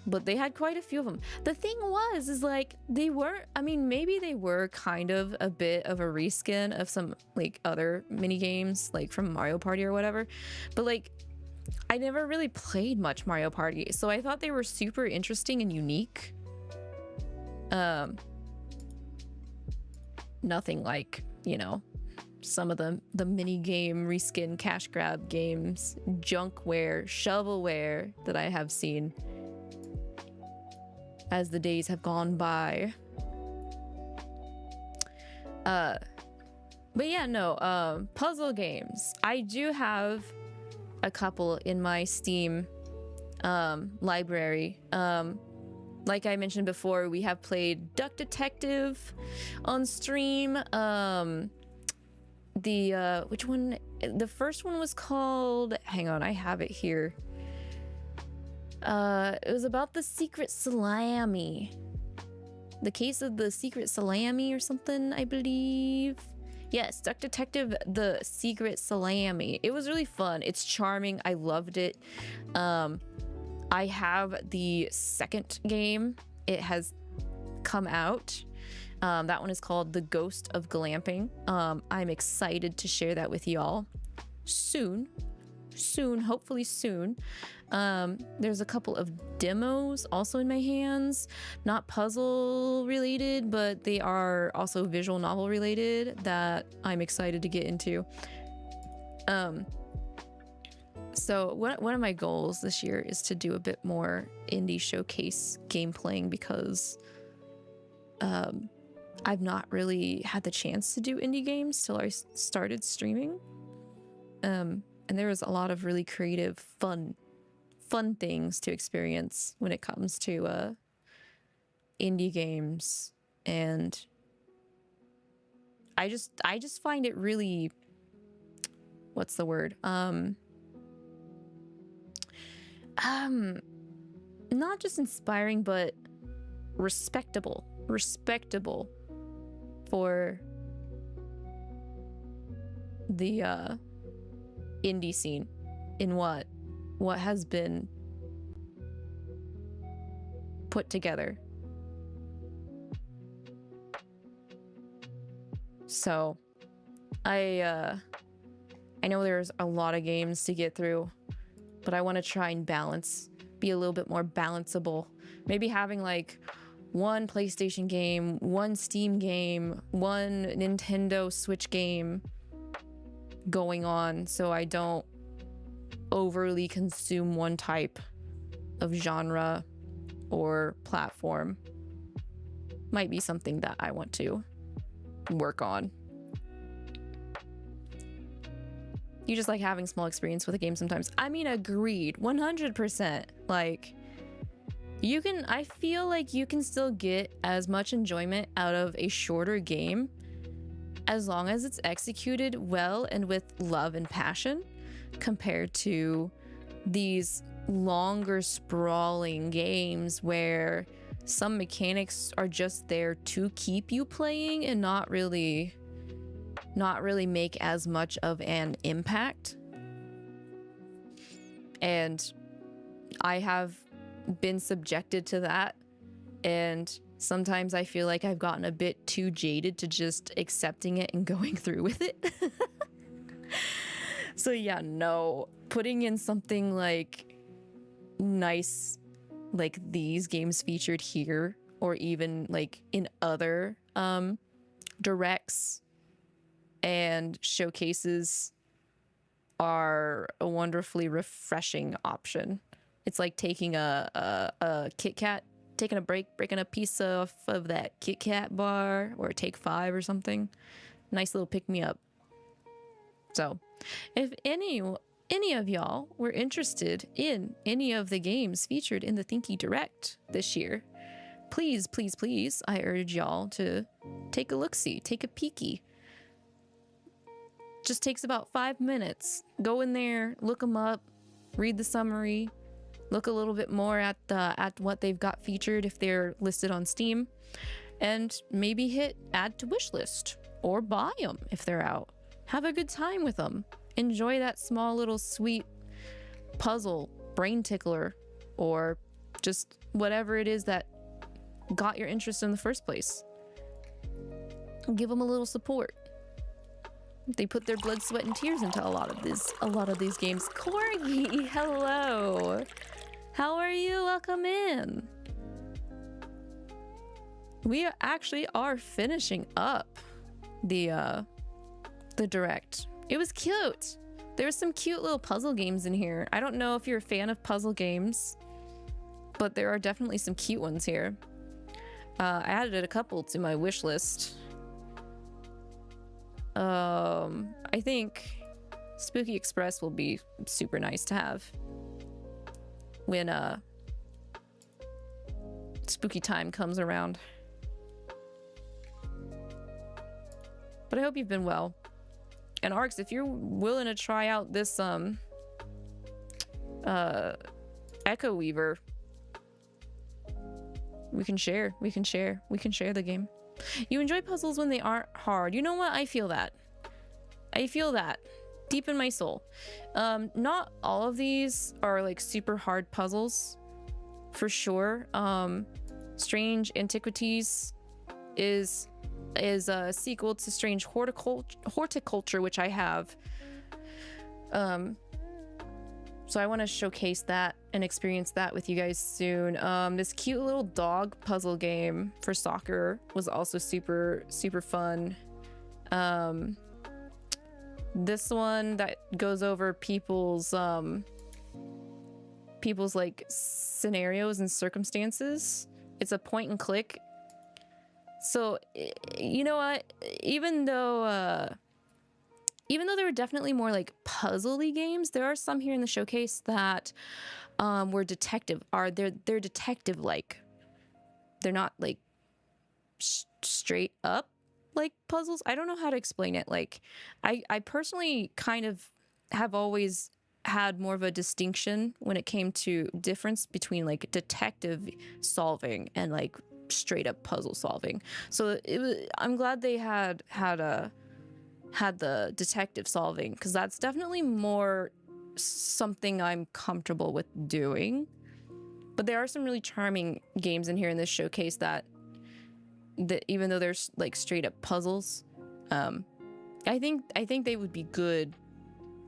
But they had quite a few of them. The thing is like, they weren't, I mean, maybe they were kind of a bit of a reskin of some, like, other mini games, like from Mario Party or whatever. But, like, I never really played much Mario Party, so I thought they were super interesting and unique. Nothing like, you know, some of the mini game reskin cash grab games, junkware, shovelware that I have seen as the days have gone by. But yeah, no, puzzle games. I do have a couple in my Steam library. Like I mentioned before, we have played Duck Detective on stream. Which one? The first one was called, hang on, I have it here. It was about the secret salami. The case of the secret salami or something, I believe. Yes, Duck Detective, the secret salami. It was really fun. It's charming. I loved it. I have the second game. It has come out. That one is called The Ghost of Glamping. I'm excited to share that with y'all soon, hopefully soon. There's a couple of demos also in my hands, not puzzle related, but they are also visual novel related that I'm excited to get into. So one of my goals this year is to do a bit more indie showcase game playing, because I've not really had the chance to do indie games till I started streaming. And there was a lot of really creative, fun things to experience when it comes to indie games, and I just find it really, what's the word? Not just inspiring, but respectable for the indie scene in what has been put together. So I know there's a lot of games to get through, but I want to try and be a little bit more balanceable. Maybe having like one PlayStation game, one Steam game, one Nintendo Switch game going on, so I don't overly consume one type of genre or platform. Might be something that I want to work on. You just like having small experience with a game sometimes. I mean, agreed, 100%. Like, I feel like you can still get as much enjoyment out of a shorter game as long as it's executed well and with love and passion, compared to these longer sprawling games where some mechanics are just there to keep you playing and not really make as much of an impact. And I have been subjected to that and sometimes I feel like I've gotten a bit too jaded to just accepting it and going through with it. So yeah, no, putting in something like nice, like these games featured here, or even like in other directs and showcases, are a wonderfully refreshing option. It's like taking a Kit Kat, taking a break, breaking a piece of that Kit Kat bar, or Take 5 or something. Nice little pick me up. So if any of y'all were interested in any of the games featured in the Thinky Direct this year, please, please, please, I urge y'all to take a look-see, take a peeky. Just takes about 5 minutes. Go in there, look them up, read the summary, look a little bit more at what they've got featured if they're listed on Steam, and maybe hit add to wish list or buy them if they're out. Have a good time with them. Enjoy that small little sweet puzzle, brain tickler, or just whatever it is that got your interest in the first place. Give them a little support. They put their blood, sweat, and tears into a lot of these games. Corgi, hello. How are you? Welcome in. We actually are finishing up the direct. It was cute. There were some cute little puzzle games in here. I don't know if you're a fan of puzzle games, but there are definitely some cute ones here. I added a couple to my wish list. I think Spooky Express will be super nice to have when spooky time comes around. But I hope you've been well. And Arx, if you're willing to try out this Echo Weaver, we can share the game. You enjoy puzzles when they aren't hard. You know what? I feel that deep in my soul. Not all of these are like super hard puzzles, for sure. Strange Antiquities is a sequel to Strange Horticulture, which I have. So I want to showcase that and experience that with you guys soon. This cute little dog puzzle game for soccer was also super fun. This one that goes over people's like scenarios and circumstances. It's a point and click. So you know what? Even though there were definitely more like puzzle-y games, there are some here in the showcase that were they're detective-like. They're not like straight up like puzzles. I don't know how to explain it. Like I personally kind of have always had more of a distinction when it came to difference between like detective solving and like straight up puzzle solving. So I'm glad they had the detective solving, because that's definitely more something I'm comfortable with doing. But there are some really charming games in here in this showcase that even though there's like straight up puzzles, I think they would be good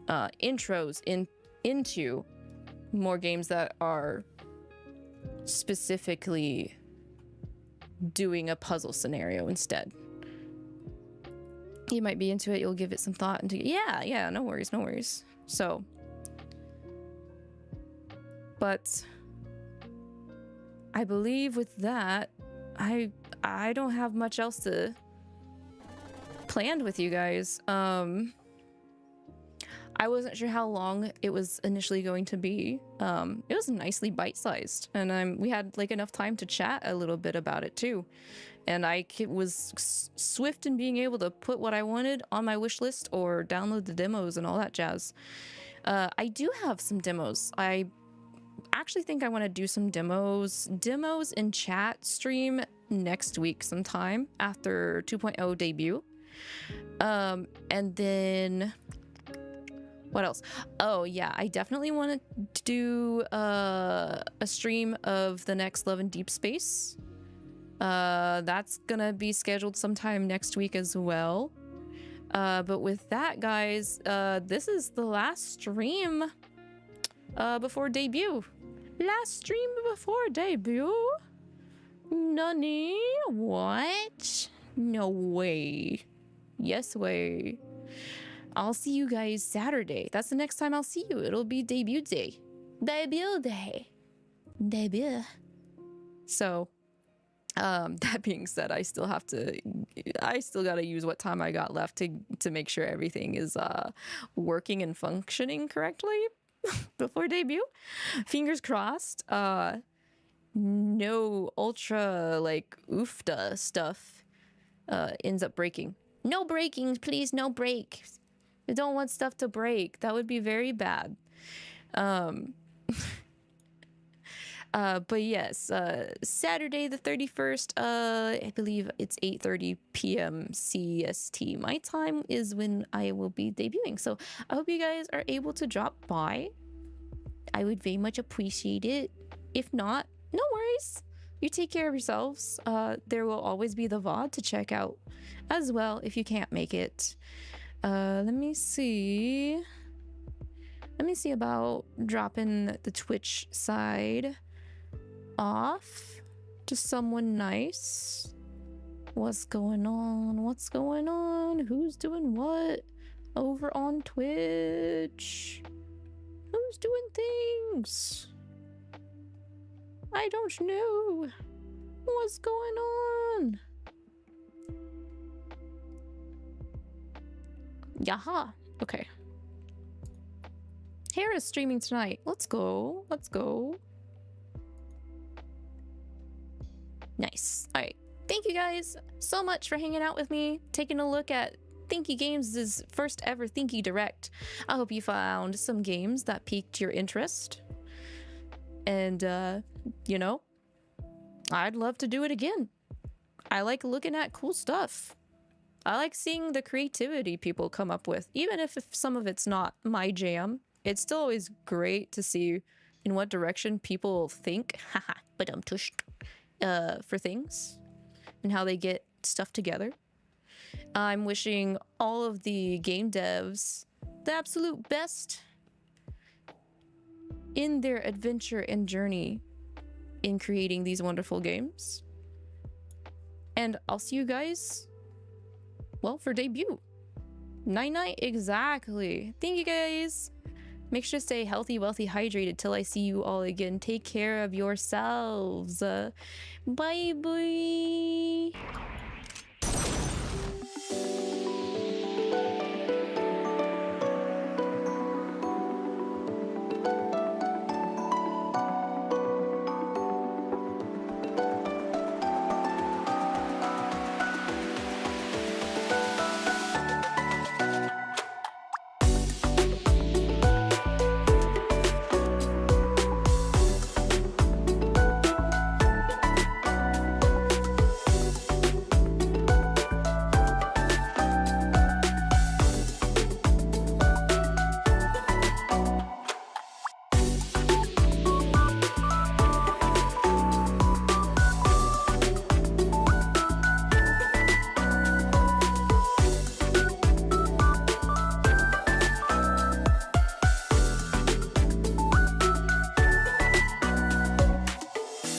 intros into more games that are specifically doing a puzzle scenario instead. You might be into it. You'll give it some thought. Yeah, no worries. So, but I believe with that, I don't have much else to planned with you guys. I wasn't sure how long it was initially going to be. It was nicely bite-sized, and we had like enough time to chat a little bit about it too. And I was swift in being able to put what I wanted on my wish list or download the demos and all that jazz. I do have some demos. I actually think I want to do some demos in chat stream next week sometime after 2.0 debut. And then what else? Oh yeah, I definitely want to do a stream of the next Love in Deep Space. That's gonna be scheduled sometime next week as well. But with that, guys, this is the last stream before debut. Last stream before debut? Nani? What? No way. Yes way. I'll see you guys Saturday. That's the next time I'll see you. It'll be debut day. Debut day. Debut. So, that being said, I still gotta use what time I got left to make sure everything is working and functioning correctly before debut. Fingers crossed. No ultra like oofta stuff ends up breaking. No breakings, please, no breaks. I don't want stuff to break. That would be very bad. But yes, Saturday the 31st, I believe it's 8:30 p.m. CST. My time is when I will be debuting. So I hope you guys are able to drop by. I would very much appreciate it. If not, no worries. You take care of yourselves. There will always be the VOD to check out as well if you can't make it. Let me see. Let me see about dropping the Twitch side off to someone nice. What's going on? What's going on? Who's doing what over on Twitch? Who's doing things? I don't know. What's going on? Yaha. Okay. Hera's streaming tonight. Let's go. Let's go. Nice. All right. Thank you guys so much for hanging out with me, taking a look at Thinky Games' first ever Thinky Direct. I hope you found some games that piqued your interest. And, you know, I'd love to do it again. I like looking at cool stuff. I like seeing the creativity people come up with, even if some of it's not my jam. It's still always great to see in what direction people think, haha, but I'm tushed, for things and how they get stuff together. I'm wishing all of the game devs the absolute best in their adventure and journey in creating these wonderful games. And I'll see you guys, well, for debut. Night-night, exactly. Thank you guys. Make sure to stay healthy, wealthy, hydrated till I see you all again. Take care of yourselves. Bye-bye.